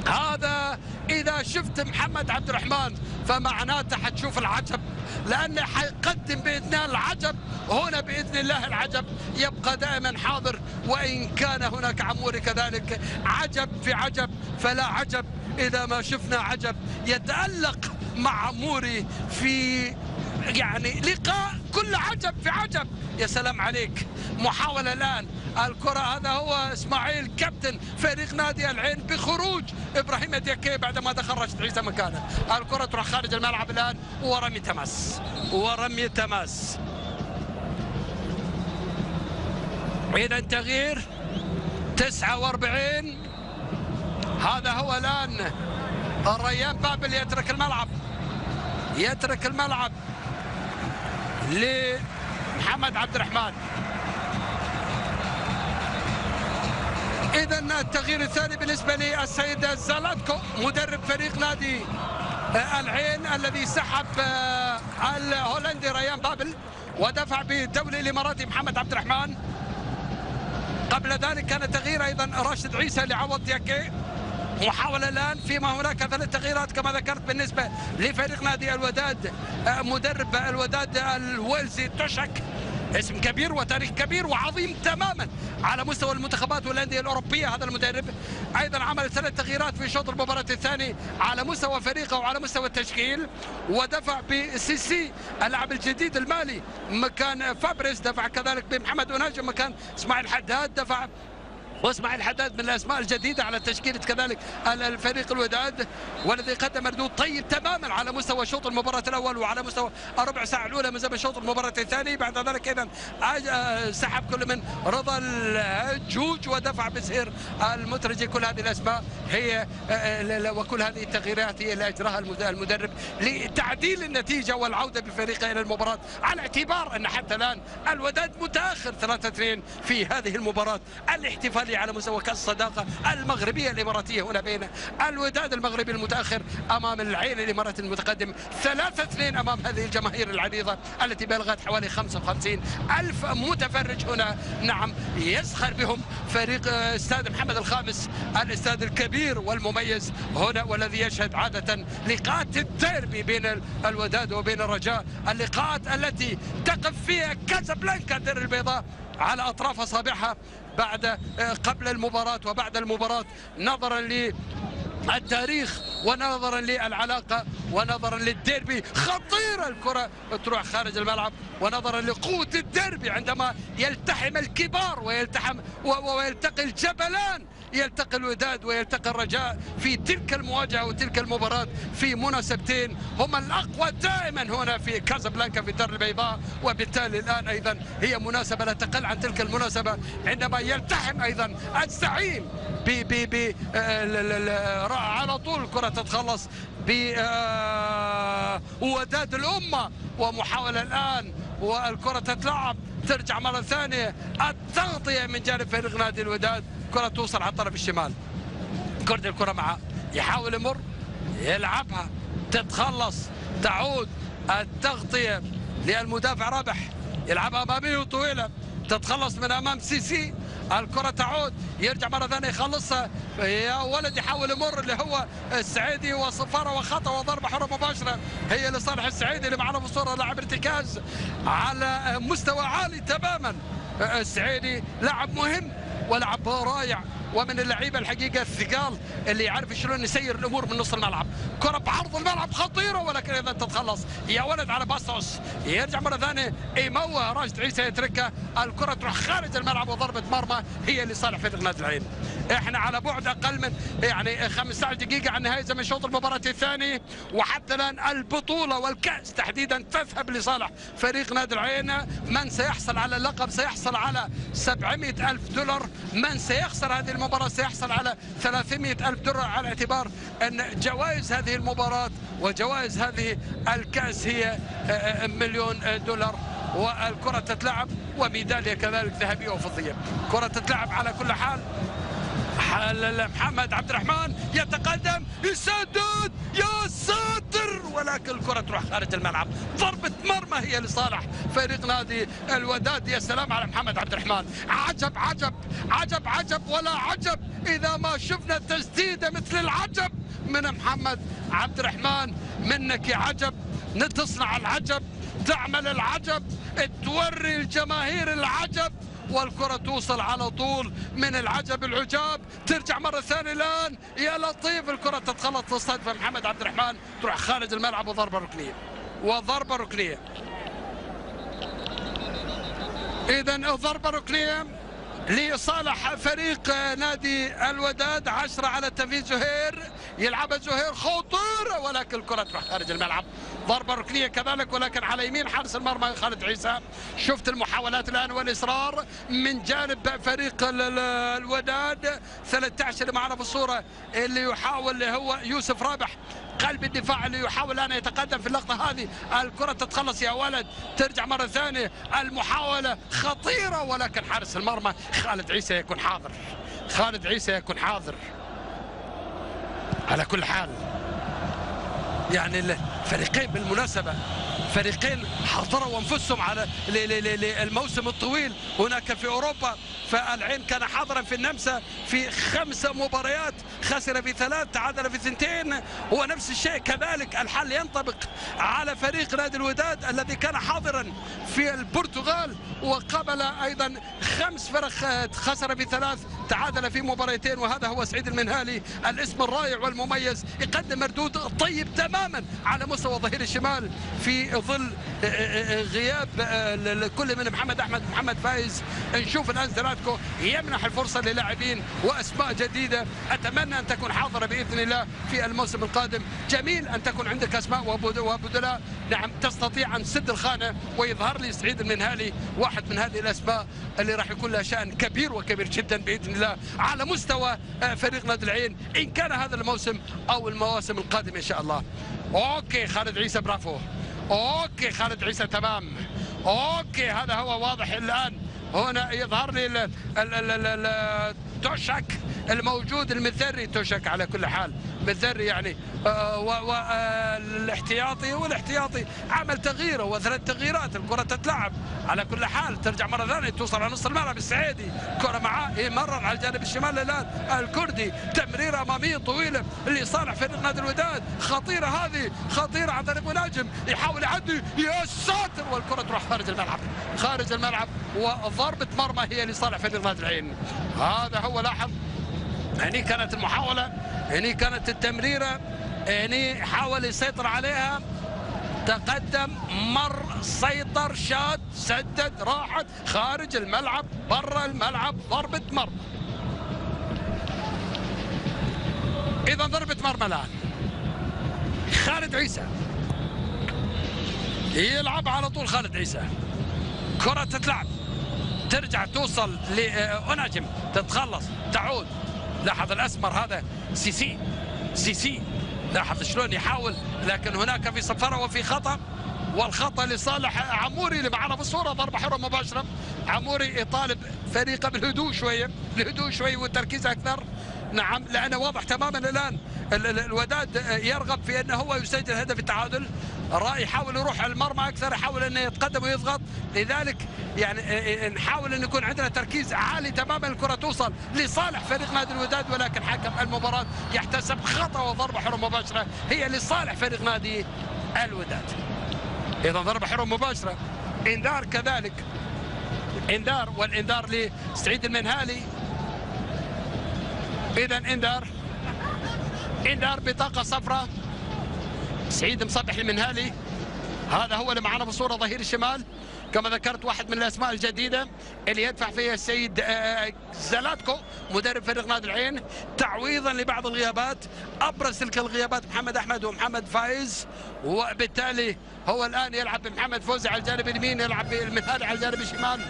هذا إذا شفت محمد عبد الرحمن فمعناته حتشوف العجب، لأنه حيقدم بإذن الله العجب هنا بإذن الله. العجب يبقى دائما حاضر، وإن كان هناك عموري كذلك. عجب في عجب، فلا عجب إذا ما شفنا عجب يتألق مع عموري في يعني لقاء كل عجب في عجب. يا سلام عليك. محاولة الآن الكرة، هذا هو اسماعيل كابتن فريق نادي العين بخروج ابراهيم دياكي بعدما دخل راشد عيسى مكانه. الكرة تروح خارج الملعب الآن ورمي تماس. إذا تغيير 49. هذا هو الآن الريان بابل يترك الملعب لمحمد عبد الرحمن. إذا التغيير الثاني بالنسبة للسيد زالاتكو مدرب فريق نادي العين الذي سحب الهولندي ريان بابل ودفع بالدولي الإماراتي محمد عبد الرحمن. قبل ذلك كان تغيير أيضا راشد عيسى لعوض دياكي. محاولة الآن فيما هناك 3 تغييرات كما ذكرت بالنسبة لفريق نادي الوداد. مدرب الوداد الويلزي توشك، اسم كبير وتاريخ كبير وعظيم تماما على مستوى المنتخبات والانديه الاوروبيه. هذا المدرب ايضا عمل 3 تغييرات في شوط المباراه الثاني على مستوى فريقه وعلى مستوى التشكيل، ودفع بسيسي اللاعب الجديد المالي مكان فابريس، دفع كذلك بمحمد وناجم مكان اسماعيل حداد، دفع واسماعيل حداد من الاسماء الجديده على تشكيله كذلك الفريق الوداد، والذي قدم مردود طيب تماما على مستوى شوط المباراه الاول وعلى مستوى الربع ساعه الاولى من زمن شوط المباراه الثاني. بعد ذلك اذا سحب كل من رضا الجوج ودفع بسهير المترجي. كل هذه الاسماء هي وكل هذه التغييرات هي اللي اجراها المدرب لتعديل النتيجه والعوده بفريقه الى المباراه، على اعتبار ان حتى الان الوداد متاخر 3-2 في هذه المباراه الاحتفاليه على مستوى كأس الصداقة المغربية الإماراتية هنا بين الوداد المغربي المتأخر أمام العين الإماراتي المتقدم 3-2 أمام هذه الجماهير العريضة التي بلغت حوالي 55 ألف متفرج هنا. نعم يزخر بهم فريق استاد محمد الخامس، الاستاد الكبير والمميز هنا، والذي يشهد عادة لقاءات الديربي بين الوداد وبين الرجاء، اللقاءات التي تقف فيها كازابلانكا الدر البيضاء على أطراف أصابعها قبل المباراة وبعد المباراة، نظرا للتاريخ ونظرا للعلاقة ونظرا للديربي. خطيرة الكرة تروح خارج الملعب، ونظرا لقوة الديربي عندما يلتحم الكبار ويلتقي الجبلان، يلتقي الوداد ويلتقي الرجاء في تلك المواجهة وتلك المباراة في مناسبتين هما الأقوى دائما هنا في كازابلانكا في الدار البيضاء. وبالتالي الآن أيضا هي مناسبة لا تقل عن تلك المناسبة عندما يلتحم أيضا الزعيم على طول الكرة تتخلص بوداد الأمة. ومحاولة الآن والكرة تتلعب، ترجع مرة ثانية، التغطية من جانب فريق نادي الوداد، كرة توصل على الطرف الشمال. كردي الكرة معه، يحاول يمر، يلعبها، تتخلص، تعود التغطية للمدافع رابح، يلعبها أمامية طويلة، تتخلص من أمام سيسي، الكرة تعود، يرجع مرة ثانية يخلصها، يا ولد يحاول يمر اللي هو السعيدي، وصفارة وخطأ وضربة حرة مباشرة هي لصالح السعيدي اللي معنا في الصورة، لاعب ارتكاز على مستوى عالي تماما. السعيدي لاعب مهم ولعب رائع، ومن اللعيبه الحقيقه الثقال اللي يعرف شلون يسير الامور من نص الملعب. كره بعرض الملعب خطيره، ولكن اذا تتخلص يا ولد على باستوس، يرجع مره ثانيه يموه راشد عيسى يتركها، الكره تروح خارج الملعب وضربه مرمى هي لصالح فريق نادي العين. احنا على بعد اقل من 15 دقيقه عن نهايه زمن شوط المباراه الثاني، وحتى الان البطوله والكاس تحديدا تذهب لصالح فريق نادي العين. من سيحصل على اللقب سيحصل على 700,000 دولار، من سيخسر هذه المباراة سيحصل على 300,000 دولار، على اعتبار أن جوائز هذه المباراة وجوائز هذه الكأس هي $1,000,000. والكرة تتلعب وميدالية كذلك ذهبية وفضية. كرة تتلعب على كل حال. محمد عبد الرحمن يتقدم، يسدد، يا ساتر، ولكن الكرة تروح خارج الملعب. ضربة مرمى هي لصالح فريق نادي الوداد. يا سلام على محمد عبد الرحمن، عجب عجب عجب عجب ولا عجب إذا ما شفنا تسديدة مثل العجب من محمد عبد الرحمن. منك يا عجب، تصنع العجب، تعمل العجب، توري الجماهير العجب، والكرة توصل على طول من العجب العجاب. ترجع مرة ثانية الآن، يا لطيف، الكرة تتخلط تصطدم محمد عبد الرحمن، تروح خارج الملعب وضربة ركنية، وضربة ركنية. إذا ضربة ركنية لصالح فريق نادي الوداد. 10 على التنفيذ. زهير يلعبها، زهير خطيرة، ولكن الكرة تروح خارج الملعب. ضربة ركنية كذلك، ولكن على يمين حارس المرمى خالد عيسى. شفت المحاولات الآن والإصرار من جانب فريق الوداد. 13 اللي معنا في الصورة اللي يحاول، اللي هو يوسف رابح قلب الدفاع، اللي يحاول أن يتقدم في اللقطة هذه. الكرة تتخلص يا ولد، ترجع مرة ثانية، المحاولة خطيرة، ولكن حارس المرمى خالد عيسى يكون حاضر. خالد عيسى يكون حاذر. على كل حال يعني الفريقين بالمناسبة فريقين حضروا انفسهم على الموسم الطويل هناك في اوروبا. فالعين كان حاضرا في النمسا في 5 مباريات، خسر في 3، تعادل في 2. هو نفس الشيء كذلك الحل ينطبق على فريق نادي الوداد الذي كان حاضرا في البرتغال وقبل ايضا 5 فرق، خسر في 3، تعادل في 2 مباريات. وهذا هو سعيد المنهالي، الاسم الرائع والمميز، يقدم مردود طيب تماما على مستوى ظهير الشمال في ظل غياب كل من محمد احمد محمد فايز. نشوف الان زلاتكو يمنح الفرصه للاعبين واسماء جديده، اتمنى ان تكون حاضره باذن الله في الموسم القادم. جميل ان تكون عندك اسماء وبدلاء نعم تستطيع ان تسد الخانه، ويظهر لي سعيد المنهالي واحد من هذه الاسماء اللي راح يكون لها شان كبير وكبير جدا باذن الله على مستوى فريق نادي العين، ان كان هذا الموسم او المواسم القادمه ان شاء الله. اوكي خالد عيسى، برافو. اوكي خالد عيسى تمام. اوكي هذا هو واضح الان. هنا يظهر لي توشك الموجود، المثري توشك على كل حال، مثري يعني والاحتياطي، والاحتياطي عمل تغييره و3 تغييرات. الكرة تتلعب على كل حال، ترجع مرة ثانية توصل على نص الملعب. السعيدي كرة معاه، يمرر على الجانب الشمال الآن الكردي، تمريرة أمامية طويلة لصالح فريق نادي الوداد، خطيرة هذه، خطيرة عن طريق مهاجم يحاول يعدي، يا ساتر، والكرة تروح خارج الملعب، خارج الملعب، وضربة مرمى هي لصالح فريق نادي العين. هذا هو لاحظ، هني كانت المحاولة، هني كانت التمريرة، هني حاول يسيطر عليها، تقدم، مر، سيطر، شات، سدد، راحت خارج الملعب، برا الملعب، ضربة مرمى. إذا ضربة مرمى الآن. خالد عيسى يلعب على طول، خالد عيسى، كرة تتلعب، ترجع توصل لأناجم، تتخلص، تعود. لاحظ الأسمر هذا سيسي، سيسي لاحظ شلون يحاول، لكن هناك في صفرة وفي خطأ، والخطأ لصالح عموري اللي معنا في الصورة. ضربة حرة مباشرة، عموري يطالب فريقه بالهدوء شوية، الهدوء شوية والتركيز أكثر. نعم، لأنه واضح تماما الآن الوداد يرغب في أنه هو يسجل هدف التعادل، يحاول يروح على المرمى أكثر، يحاول أنه يتقدم ويضغط. لذلك يعني نحاول أن يكون عندنا تركيز عالي تماما، الكرة توصل لصالح فريق نادي الوداد، ولكن حكم المباراة يحتسب خطأ وضربة حرة مباشرة هي لصالح فريق نادي الوداد. إذا ضربة حرة مباشرة، إنذار كذلك، إنذار، والإنذار لسعيد المنهالي. إذا إنذار بطاقة صفراء. سعيد مصبح المنهالي، هذا هو اللي معنا بالصورة ظهير الشمال كما ذكرت، واحد من الأسماء الجديدة اللي يدفع فيها السيد زلاتكو مدرب فريق نادي العين تعويضا لبعض الغيابات. أبرز تلك الغيابات محمد أحمد ومحمد فايز، وبالتالي هو الآن يلعب بمحمد فوزي على الجانب اليمين، يلعب بالمنهالي على الجانب الشمال،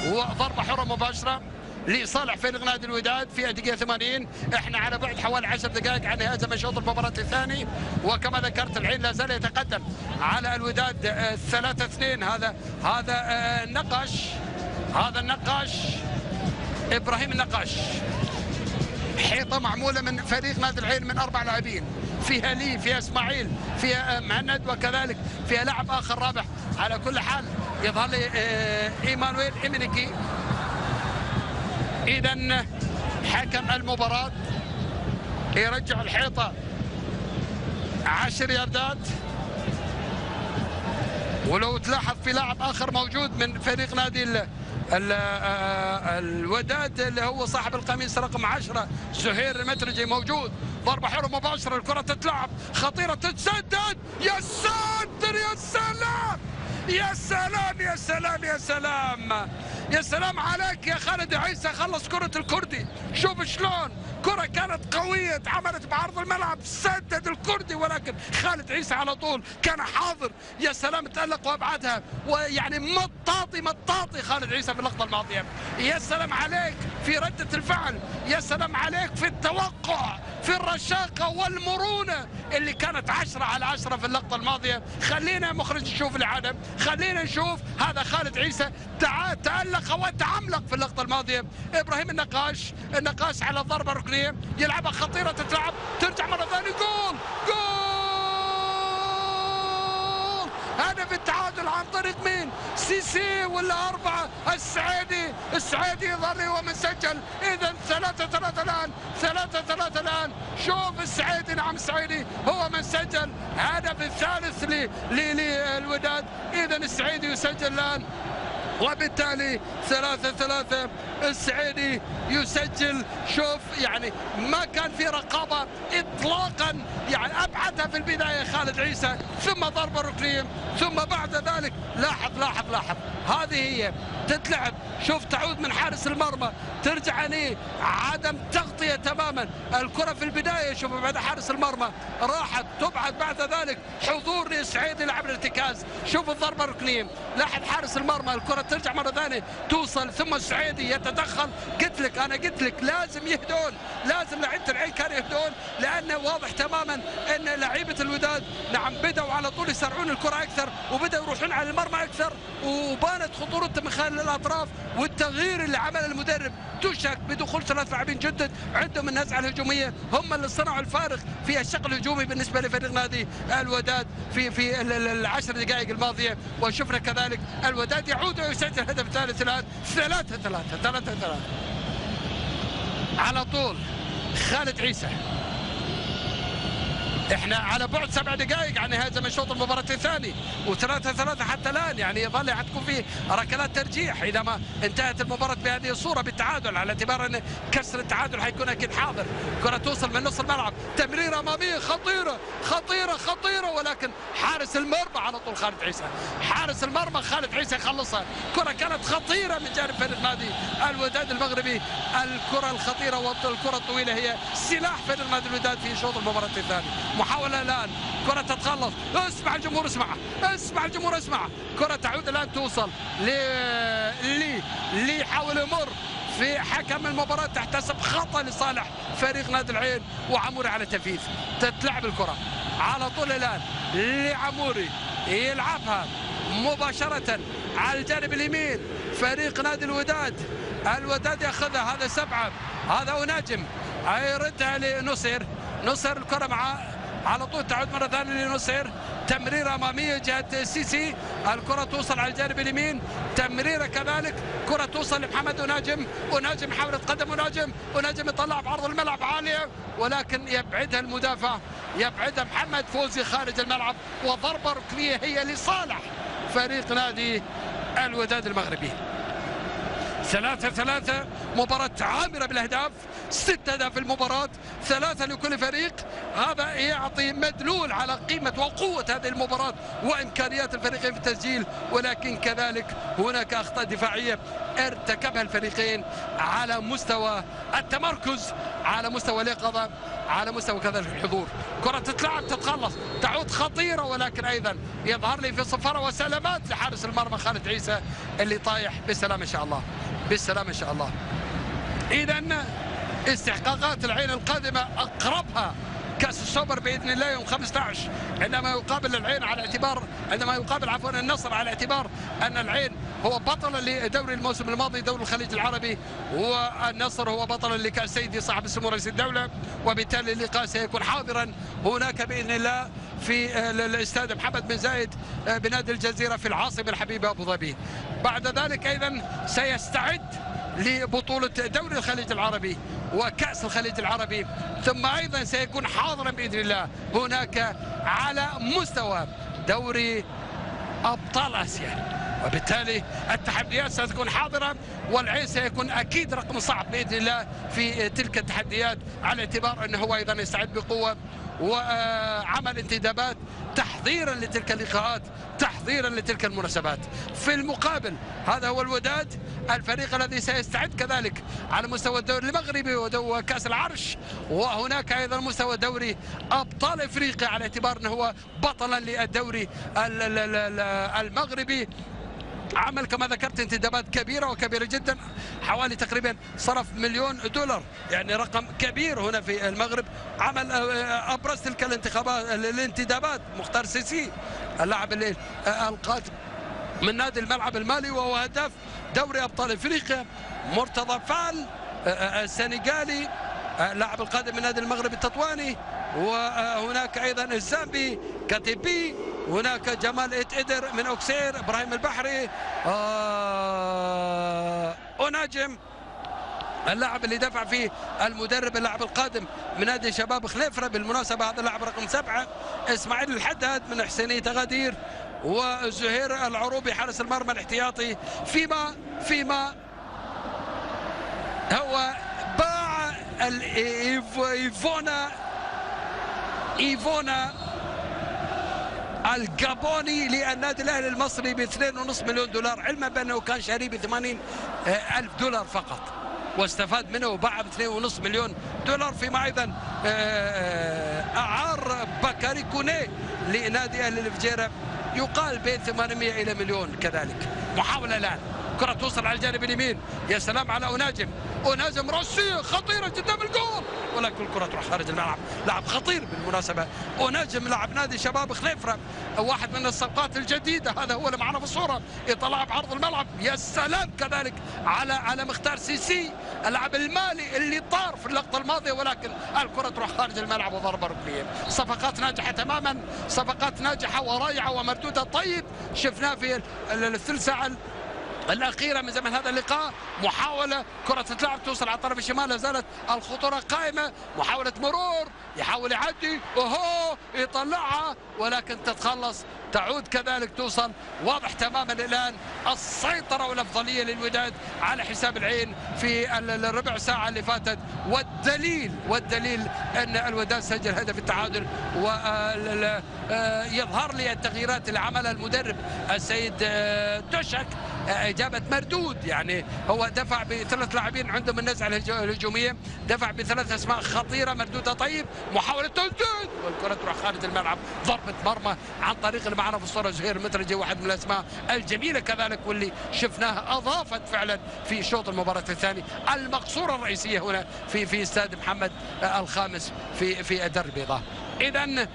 وضربة حرة مباشرة لصالح فريق نادي الوداد في الدقيقة 80. احنا على بعد حوالي 10 دقائق عن نهاية شوط المباراة الثاني، وكما ذكرت العين لا زال يتقدم على الوداد 3-2. هذا النقاش ابراهيم النقاش. حيطة معمولة من فريق نادي العين من 4 لاعبين، فيها لي، فيها اسماعيل، فيها مهند، وكذلك فيها لاعب اخر رابح. على كل حال يظهر لي ايمانويل إيمينيكي. إذا حكم المباراة يرجع الحيطة 10 ياردات، ولو تلاحظ في لاعب آخر موجود من فريق نادي الوداد اللي هو صاحب القميص رقم 10 زهير المترجي موجود. ضربة حرة مباشرة، الكرة تتلعب، خطيرة، تتسدد، يا ساتر يا سلام يا سلام يا سلام يا سلام يا سلام عليك يا خالد عيسى. خلص كرة الكردي، شوف شلون كرة كانت قوية، اتعملت بعرض الملعب، سدد الكردي، ولكن خالد عيسى على طول كان حاضر. يا سلام، تألق وابعدها، ويعني مطاطي خالد عيسى في اللقطة الماضية. يا سلام عليك في ردة الفعل، يا سلام عليك في التوقع، في الرشاقة والمرونة اللي كانت 10 على 10 في اللقطة الماضية. خلينا يا مخرج نشوف العدم، خلينا نشوف. هذا خالد عيسى تألق وتعملق في اللقطة الماضية. إبراهيم النقاش على الضربة الركنية، يلعبها خطيرة، تتلعب، ترجع مرة ثانية، جول هدف التعادل عن طريق مين؟ سيسي ولا 4 السعيدي يظهر لي هو من سجل. إذا 3-3 الآن، 3-3 الآن. شوف السعيدي، نعم السعيدي هو من سجل هدف الثالث للوداد. إذا السعيدي يسجل الآن، وبالتالي 3-3 السعيدي يسجل. شوف يعني ما كان في رقابة إطلاقا، يعني أبعدها في البداية خالد عيسى، ثم ضربة ركنية، ثم بعد ذلك لاحظ هذه هي تتلعب. شوف تعود من حارس المرمى، ترجع عينيه، عدم تغطية تماما. الكرة في البداية شوف بعد حارس المرمى راحت تبعد، بعد ذلك حضور للسعيدي لعب الارتكاز. شوف الضربة الركنية، لاحظ حارس المرمى، الكرة ترجع مرة ثانية توصل، ثم السعيدي يتدخل. قلت لك لازم يهدون، لازم لعيبة العين كانوا يهدون، لأنه واضح تماما أن لعيبة الوداد نعم بدأوا على طول يسرعون الكرة أكثر، وبدأوا يروحون على المرمى أكثر، وبانت خطورته من خلال الأطراف. والتغيير اللي عمله المدرب توشك بدخول 3 لاعبين جدد عندهم النزعة الهجومية، هم اللي صنعوا الفارق في الشق الهجومي بالنسبة لفريق نادي الوداد في ال10 دقائق الماضية. وشفنا كذلك الوداد يعود ويسجل الهدف الثالث الآن. 3-3 على طول خالد عيسى. احنا على بعد 7 دقائق عن نهاية شوط المباراة الثاني، و3-3 حتى الآن. يعني يظل حتكون في ركلات ترجيح إذا ما انتهت المباراة بهذه الصورة بالتعادل، على اعتبار أن كسر التعادل حيكون أكيد حاضر. كرة توصل من نص الملعب، تمريرة أمامية خطيرة، ولكن حارس المرمى على طول خالد عيسى، حارس المرمى خالد عيسى يخلصها. كرة كانت خطيرة من جانب فريق نادي الوداد المغربي. الكرة الخطيرة والكرة الطويلة هي سلاح فريق نادي الوداد في شوط المباراة الثاني. محاولة الآن، كرة تتخلص، اسمع الجمهور، اسمع. كرة تعود الآن، توصل لي يحاول يمر في حكم المباراة، تحتسب خطأ لصالح فريق نادي العين، وعموري على تنفيذ. تتلعب الكرة على طول الآن لعموري، يلعبها مباشرة على الجانب اليمين. فريق نادي الوداد ياخذها، هذا 7، هذا وناجم يردها لنصير. نصير الكرة على طول تعود مرة ثانية لنصير. تمريرة أمامية جهة السيسي. الكرة توصل على الجانب اليمين. تمريرة كذلك. كرة توصل لمحمد وناجم. وناجم يحاول يتقدم. وناجم يطلع بعرض الملعب عالية ولكن يبعدها المدافع. يبعدها محمد فوزي خارج الملعب. وضربة ركنية هي لصالح فريق نادي الوداد المغربي. 3-3. مباراة عامرة بالأهداف. 6 أهداف في المباراة، 3 لكل فريق. هذا يعطي مدلول على قيمة وقوة هذه المباراة وإمكانيات الفريقين في التسجيل، ولكن كذلك هناك أخطاء دفاعية ارتكبها الفريقين على مستوى التمركز، على مستوى اليقظة، على مستوى كذلك الحضور. كرة تتلعب تتخلص تعود خطيرة، ولكن أيضا يظهر لي في صفارة وسلامات لحارس المرمى خالد عيسى اللي طايح بالسلامة إن شاء الله، بالسلامة إن شاء الله. إذا استحقاقات العين القادمة أقربها كأس السوبر بإذن الله يوم 15 عندما يقابل العين على اعتبار النصر على اعتبار أن العين هو بطل لدوري الموسم الماضي دوري الخليج العربي، والنصر هو بطل لكأس سيدي صاحب السمو رئيس الدولة، وبالتالي اللقاء سيكون حاضرا هناك بإذن الله في الاستاد محمد بن زايد بنادي الجزيرة في العاصمة الحبيبة أبو ظبي. بعد ذلك أيضا سيستعد لبطولة دوري الخليج العربي وكأس الخليج العربي، ثم أيضا سيكون حاضرا بإذن الله هناك على مستوى دوري أبطال آسيا، وبالتالي التحديات ستكون حاضرة، والعين سيكون أكيد رقم صعب بإذن الله في تلك التحديات، على اعتبار أنه هو أيضا يستعد بقوة وعمل انتدابات تحضيرا لتلك اللقاءات، تحضيرا لتلك المناسبات. في المقابل هذا هو الوداد، الفريق الذي سيستعد كذلك على مستوى الدوري المغربي وكأس العرش، وهناك ايضا مستوى دوري ابطال افريقيا على اعتبار انه هو بطلا للدوري المغربي. عمل كما ذكرت انتدابات كبيرة وكبيرة جدا، حوالي تقريبا صرف $1,000,000، يعني رقم كبير هنا في المغرب. عمل أبرز تلك الانتدابات مختار سيسي اللاعب القادم من نادي الملعب المالي وهو هداف دوري أبطال إفريقيا. مرتضى فال السنغالي اللاعب القادم من نادي المغرب التطواني، وهناك أيضا الزامبي كاتيبي، هناك جمال إدر من أوكسير، إبراهيم البحري، وناجم اللاعب اللي دفع فيه المدرب اللاعب القادم من نادي شباب خليفرة، بالمناسبة هذا اللاعب رقم 7، إسماعيل الحداد من حسينية غدير، وزهير العروبي حارس المرمى الاحتياطي. فيما هو باع إيفونا الجابوني للنادي الاهلي المصري ب $2.5 مليون، علما بانه كان شاريه ب $80,000 فقط، واستفاد منه وباع ب $2.5 مليون. فيما ايضا اعار بكاري كوني لنادي اهلي الفجيره يقال بين 800 الى مليون كذلك. محاوله الان، كرة توصل على الجانب اليمين، يا سلام على أوناجم راسية خطيرة قدام الجول، ولكن الكرة تروح خارج الملعب. لاعب خطير بالمناسبة، أوناجم لاعب نادي شباب خليفرة، واحد من الصفقات الجديدة، هذا هو اللي معنا في الصورة، يطلع بعرض الملعب، يا سلام كذلك على مختار سيسي اللاعب المالي اللي طار في اللقطة الماضية، ولكن الكرة تروح خارج الملعب وضربة ركنية. صفقات ناجحة تماما، صفقات ناجحة ورائعة ومردودة طيب، شفناه في الثلث ساعة الأخيرة من زمن هذا اللقاء. محاولة كرة تتلعب توصل على الطرف الشمال، لا زالت الخطورة قائمة، محاولة مرور، يحاول يعدي، اوهو يطلعها ولكن تتخلص، تعود كذلك توصل. واضح تماما الآن السيطرة والأفضلية للوداد على حساب العين في الربع ساعة اللي فاتت، والدليل أن الوداد سجل هدف التعادل. ويظهر لي التغييرات اللي عملها المدرب السيد توشك إجابة مردود، يعني هو دفع ب3 لاعبين عندهم النزعة الهجومية، دفع ب3 أسماء خطيرة مردودة طيب، محاولة تسديد والكرة تروح خارج الملعب، ضربة مرمى عن طريق اللي معنا في الصورة زهير المترجي، واحد من الأسماء الجميلة كذلك واللي شفناها أضافت فعلا في شوط المباراة الثاني المقصورة الرئيسية هنا في استاد محمد الخامس في الدار البيضاء. إذا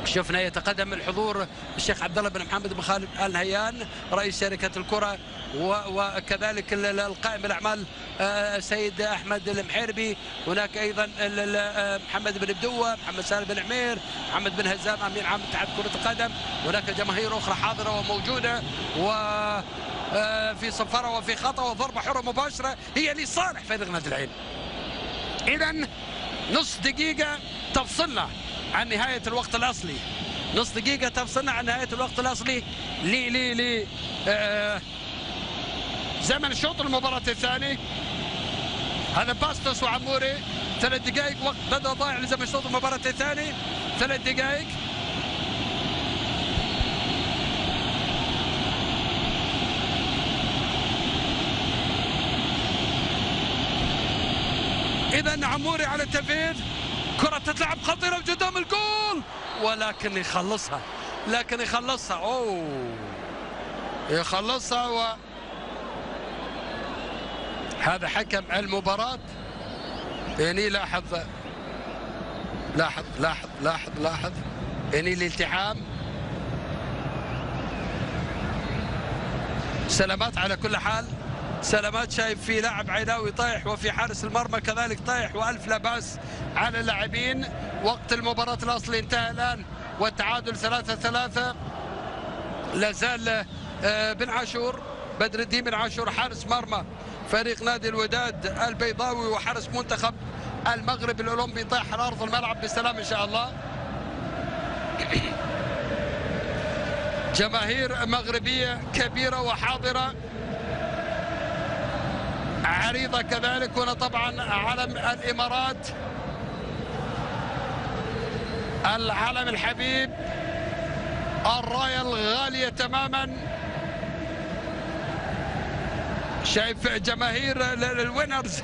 شفنا يتقدم الحضور الشيخ عبد الله بن محمد بن خالد آل نهيان رئيس شركة الكرة وكذلك القائم بالاعمال سيد احمد المحيربي. هناك ايضا محمد بن بدوه، محمد سالم بن عمير، محمد بن هزام امين عام اتحاد كره القدم. هناك جماهير اخرى حاضره وموجوده، و في صفاره وفي خطا وضربه حره مباشره هي لصالح فريق نادي العين. اذا نص دقيقه تفصلنا عن نهايه الوقت الاصلي، نص دقيقه تفصلنا عن نهايه الوقت الاصلي ل زمن الشوط المباراة الثاني. هذا باستوس وعموري. 3 دقائق وقت بدأ ضايع لزمن الشوط المباراة الثاني. 3 دقائق. إذا عموري على التنفيذ، كرة تتلعب خطيرة قدام الجول، ولكن يخلصها، يخلصها هذا حكم المباراة. يعني لاحظ يعني الالتحام. سلامات على كل حال، سلامات. شايف في لاعب عيناوي طايح وفي حارس المرمى كذلك طايح، والف لا باس على اللاعبين. وقت المباراة الاصلي انتهى الان والتعادل 3-3. لا زال بن عاشور، بدر الدين بن عاشور حارس مرمى فريق نادي الوداد البيضاوي وحارس منتخب المغرب الاولمبي طايح على ارض الملعب بالسلام ان شاء الله. جماهير مغربيه كبيره وحاضره، عريضه كذلك. هنا طبعا علم الامارات، العلم الحبيب، الرايه الغاليه تماما. شايف جماهير الوينرز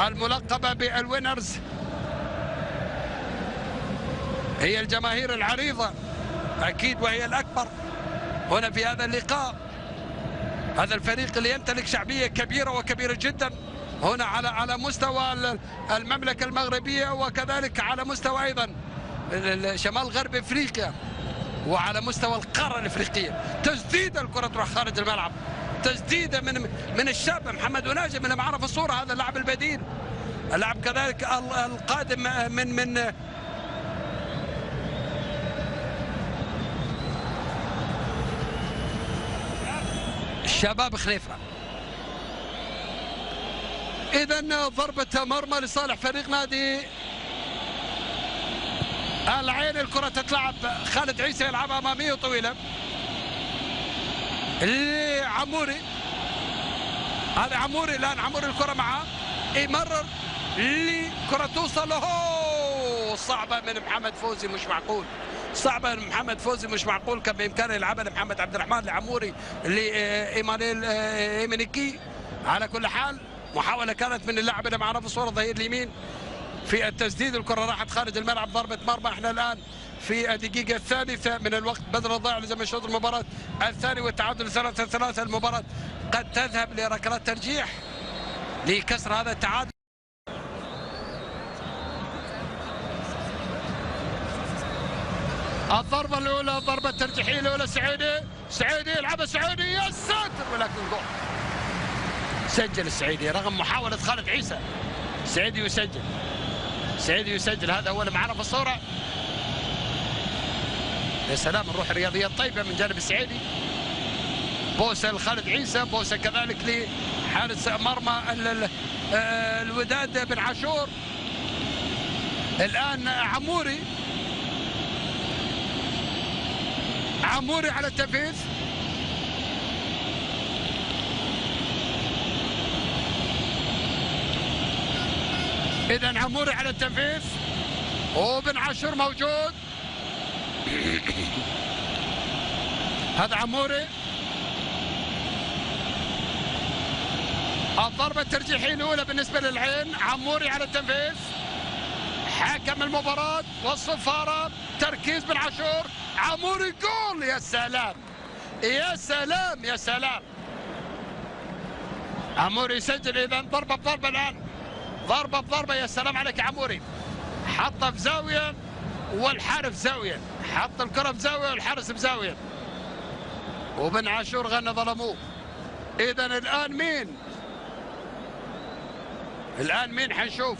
الملقبة بالوينرز، هي الجماهير العريضة أكيد وهي الأكبر هنا في هذا اللقاء. هذا الفريق اللي يمتلك شعبية كبيرة وكبيرة جدا هنا على مستوى المملكة المغربية، وكذلك على مستوى أيضا شمال غرب إفريقيا، وعلى مستوى القارة الإفريقية. تسديد الكرة تروح خارج الملعب، تسديده من الشاب محمد وناجم اللي معنا في الصوره. هذا اللاعب البديل، اللاعب كذلك القادم من شباب خنيفره. اذا ضربه مرمى لصالح فريق نادي العين. الكره تتلعب، خالد عيسى يلعبها اماميه طويله لعموري. هذا عموري الان، عموري الكره معه، يمرر لكره توصل له، صعبه من محمد فوزي، مش معقول، صعبه من محمد فوزي مش معقول. كان بامكانه يلعبها لمحمد عبد الرحمن، لعموري، لايمانويل ايمينيكي. على كل حال محاوله كانت من اللاعب اللي معنا في الصوره ظهير اليمين في التسديد. الكره راحت خارج الملعب، ضربه مرمى. احنا الان في الدقيقة الثالثة من الوقت بدل الضائع لزمن شوط المباراة الثاني والتعادل 3-3. المباراة قد تذهب لركلات ترجيح لكسر هذا التعادل. الضربة الأولى، الضربة الترجيحية الأولى، سعيدي يلعبها، سعيدي يا ساتر، ولكن جول. سجل السعيدي رغم محاولة خالد عيسى. سعيدي يسجل، هذا هو اللي معنا في الصورة. يا سلام، الروح الرياضية الطيبة من جانب السعيدي. بوسة لخالد عيسى، بوسة كذلك لحارس مرمى الوداد بن عاشور. الآن عموري على التنفيذ. إذا عموري على التنفيذ وبن عاشور موجود. هذا عموري. الضربة الترجيحية الأولى بالنسبة للعين، عموري على التنفيذ. حكم المباراة والصفارة، تركيز بن عاشور، عموري جول. يا سلام يا سلام يا سلام، عموري يسجل. إذا ضربة بضربة الآن، ضربة بضربة. يا سلام عليك يا عموري، حطها في زاوية والحارس بزاوية، حط الكرة بزاوية والحارس بزاوية، وبن عاشور غنى ظلموه. إذا الآن مين؟ الآن مين حنشوف؟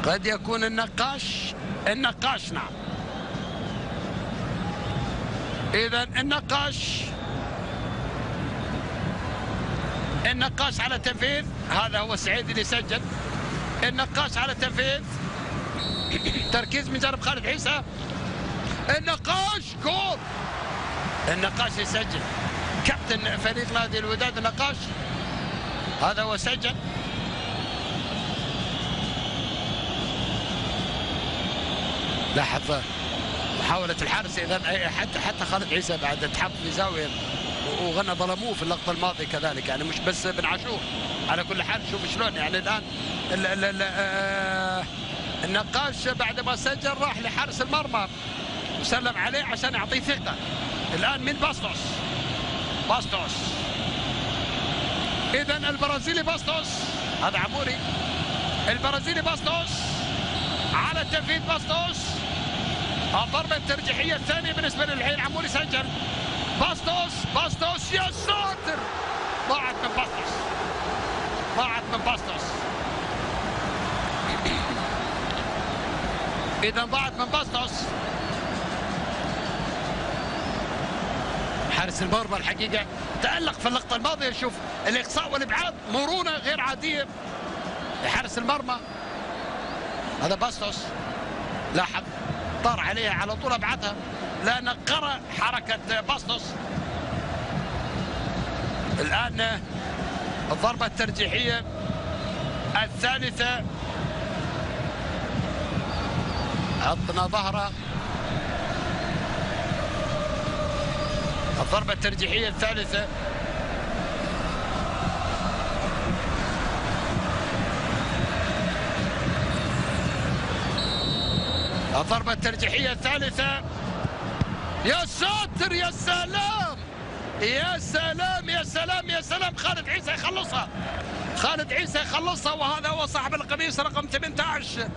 قد يكون النقاش. النقاش نعم. إذا النقاش على تنفيذ. هذا هو سعيد اللي سجل. النقاش على تنفيذ. تركيز من جانب خالد عيسى. النقاش جول. النقاش يسجل. كابتن فريق نادي الوداد النقاش. هذا هو سجل. لاحظ محاولة الحارس. إذا حتى خالد عيسى بعد تحط في زاوية وغنى ظلموه في اللقطة الماضية كذلك، يعني مش بس بن عاشور. على كل حال شوف شلون يعني الآن النقاش بعد ما سجل راح لحارس المرمى وسلم عليه عشان يعطيه ثقة. الآن من باستوس. إذا البرازيلي باستوس. هذا عموري. البرازيلي باستوس على التنفيذ. باستوس الضربة الترجيحية الثانية بالنسبة للعين. عموري سجل. باستوس يا ساتر. ضاعت من باستوس. إذا ضاعت من باستوس. حارس المرمى الحقيقة تألق في اللقطة الماضية. شوف الإقصاء والإبعاد، مرونة غير عادية لحارس المرمى. هذا باستوس. لاحظ طار عليها على طول ابعدها لان قرأ حركه باستوس. الان الضربه الترجيحيه الثالثه. عطنا ظهره. الضربه الترجيحيه الثالثه. الضربة الترجيحية الثالثة. يا ساتر يا سلام يا سلام يا سلام يا سلام. خالد عيسى يخلصها. وهذا هو صاحب القميص رقم 18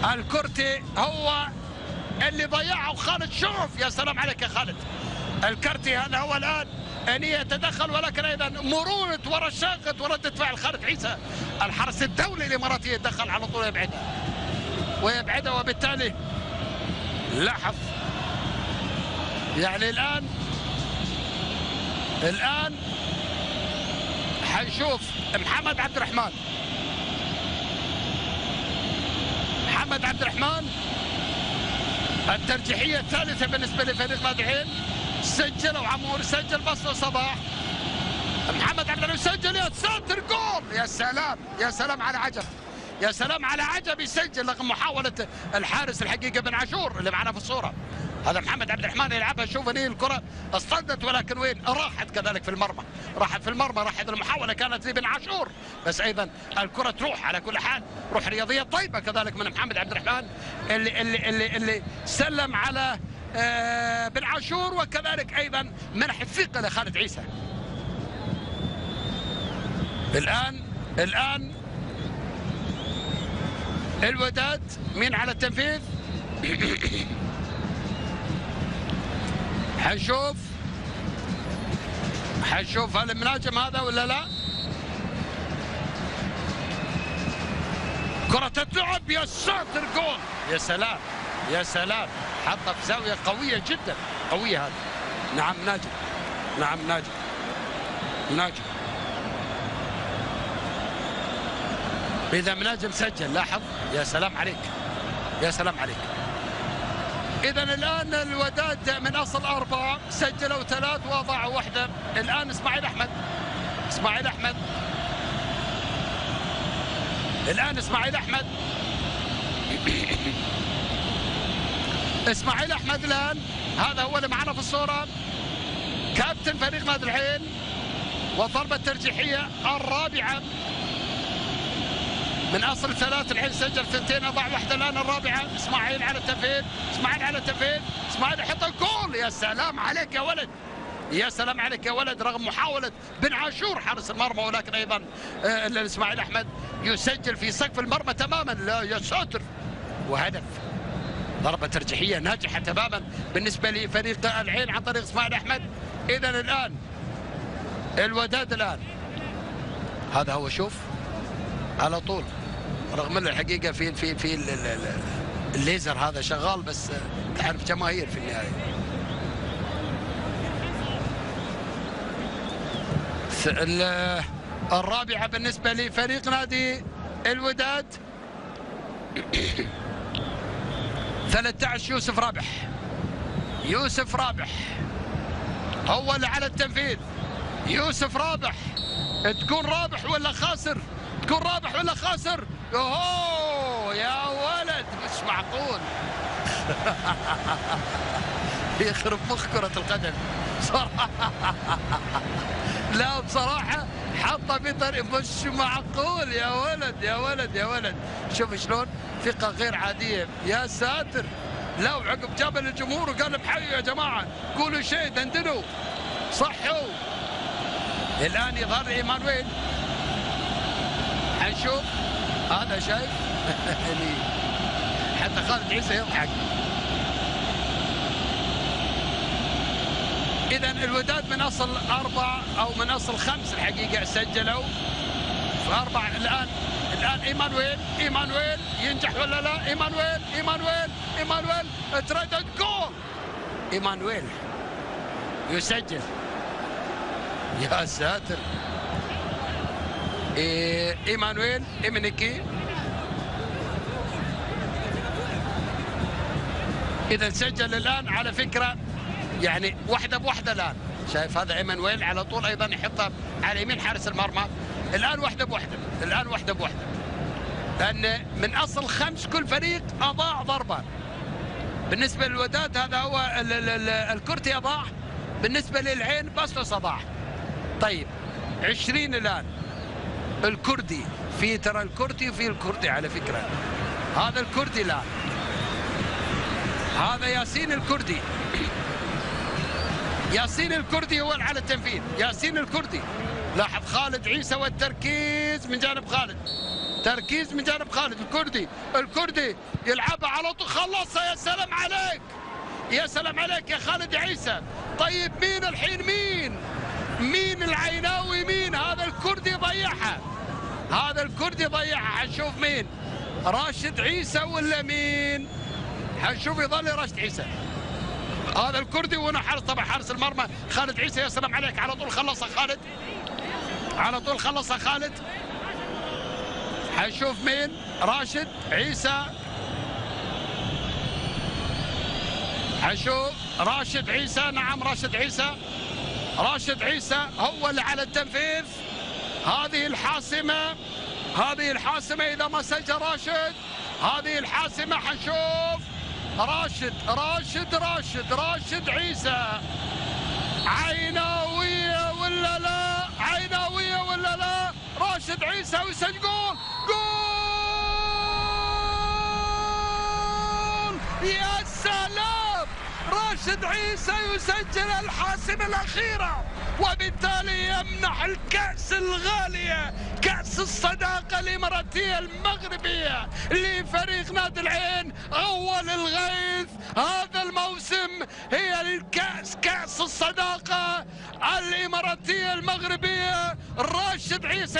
الكرتي هو اللي ضيعه خالد. شوف يا سلام عليك يا خالد. الكرتي هذا هو الآن أن يتدخل، ولكن أيضا مرونة ورشاقة وردة فعل خالد عيسى. الحرس الدولي الإماراتي يتدخل على طول ويبعدها وبالتالي لاحظ يعني الآن حنشوف محمد عبد الرحمن الترجيحية الثالثة بالنسبة لفريق نادي العين. سجلوا عمور، سجل بصر صباح. محمد عبد الرحمن سجل. يا ساتر جول. يا سلام على عجب. يا سلام على عجب يسجل رغم محاولة الحارس الحقيقة بن عاشور اللي معنا في الصورة. هذا محمد عبد الرحمن يلعبها. شوف هني الكرة اصطدت ولكن وين راحت كذلك في المرمى. راحت المحاولة كانت لبن عاشور، بس ايضا الكرة تروح. على كل حال روح رياضية طيبة كذلك من محمد عبد الرحمن اللي سلم على بن عاشور، وكذلك ايضا منح الثقة لخالد عيسى. الآن الوداد مين على التنفيذ؟ حنشوف هل المناجم هذا ولا لا. كرة تتلعب. يا ساتر جول. يا سلام حطها في زاوية قوية جدا. قوية هذه. نعم مناجم. إذا مناجم سجل. لاحظ. يا سلام عليك. إذا الآن الوداد من أصل 4 سجلوا 3 وضعوا 1. الآن إسماعيل أحمد. الآن هذا هو اللي معنا في الصورة، كابتن فريق نادي العين. والضربة الترجيحية الرابعة من اصل 3. الحين سجل 2 اضاع 1. الان الرابعه. اسماعيل على التنفيذ. اسماعيل يحط الجول. يا سلام عليك يا ولد. رغم محاوله بن عاشور حارس المرمى، ولكن ايضا اسماعيل احمد يسجل في سقف المرمى تماما. لا يا ساتر. وهدف ضربة ترجيحية ناجحة تماما بالنسبة لفريق العين عن طريق اسماعيل أحمد. إذا الآن الوداد الآن هذا هو، شوف على طول، رغم ان الحقيقة في الليزر هذا شغال، بس تعرف جماهير في النهاية. الرابعة بالنسبة لفريق نادي الوداد 13 يوسف رابح. يوسف رابح هو اللي على التنفيذ. يوسف رابح، تكون رابح ولا خاسر؟ تكون رابح ولا خاسر؟ اوه يا ولد مش معقول. يخرب مخ كرة القدم صراحة. لا بصراحة حطها بطريقة مش معقول. يا ولد يا ولد يا ولد، شوف شلون ثقة غير عادية. يا ساتر. لا وعقب جاب الجمهور وقال بحيوا يا جماعة، قولوا شيء، دندنوا، صحوا. الآن يظهر إيمانويل، حنشوف هذا شايف. حتى خالد عيسى يضحك. إذا الوداد من أصل 4 أو من أصل 5 الحقيقة سجلوا في 4. الآن إيمانويل ينجح ولا لا؟ إيمانويل تردد جول. إيمانويل يسجل. يا ساتر. إيمانويل إمنيكي. إذا سجل الآن على فكرة يعني واحدة بواحدة. الآن شايف هذا إيمانويل على طول أيضا يحطها على يمين حارس المرمى. الآن واحدة بواحدة. لأن من أصل 5 كل فريق أضاع ضربة. بالنسبة للوداد هذا هو الكرتي أضاع، بالنسبة للعين باسلوس أضاع. طيب 20 الآن الكردي، في ترى الكردي وفي الكردي على فكرة. هذا الكردي الآن، هذا ياسين الكردي. ياسين الكردي هو على التنفيذ. ياسين الكردي. لاحظ خالد عيسى والتركيز من جانب خالد. تركيز من جانب خالد. الكردي يلعبها على طول، خلصها. يا سلام عليك، يا سلام عليك يا خالد عيسى. طيب مين الحين؟ مين العيناوي؟ مين هذا الكردي ضيعها؟ هذا الكردي ضيعها. حنشوف مين، راشد عيسى ولا مين؟ حنشوف. يظل راشد عيسى. هذا الكردي وهنا حارس، طبعا حارس المرمى خالد عيسى. يا سلام عليك، على طول خلصها خالد، على طول خلصها خالد. حنشوف مين، راشد عيسى. حنشوف راشد عيسى. نعم راشد عيسى. راشد عيسى هو اللي على التنفيذ. هذه الحاسمة إذا ما سجل راشد، هذه الحاسمة. حنشوف راشد عيسى. عيناوية ولا لا؟ راشد عيسى ويسجل جول. يا سلام. راشد عيسى يسجل الحاسمة الأخيرة، وبالتالي يمنح الكأس الغالية، كأس الصداقة الإماراتية المغربية لفريق نادي العين. أول الغيث هذا الموسم هي الكأس، كأس الصداقة الإماراتية المغربية. راشد عيسى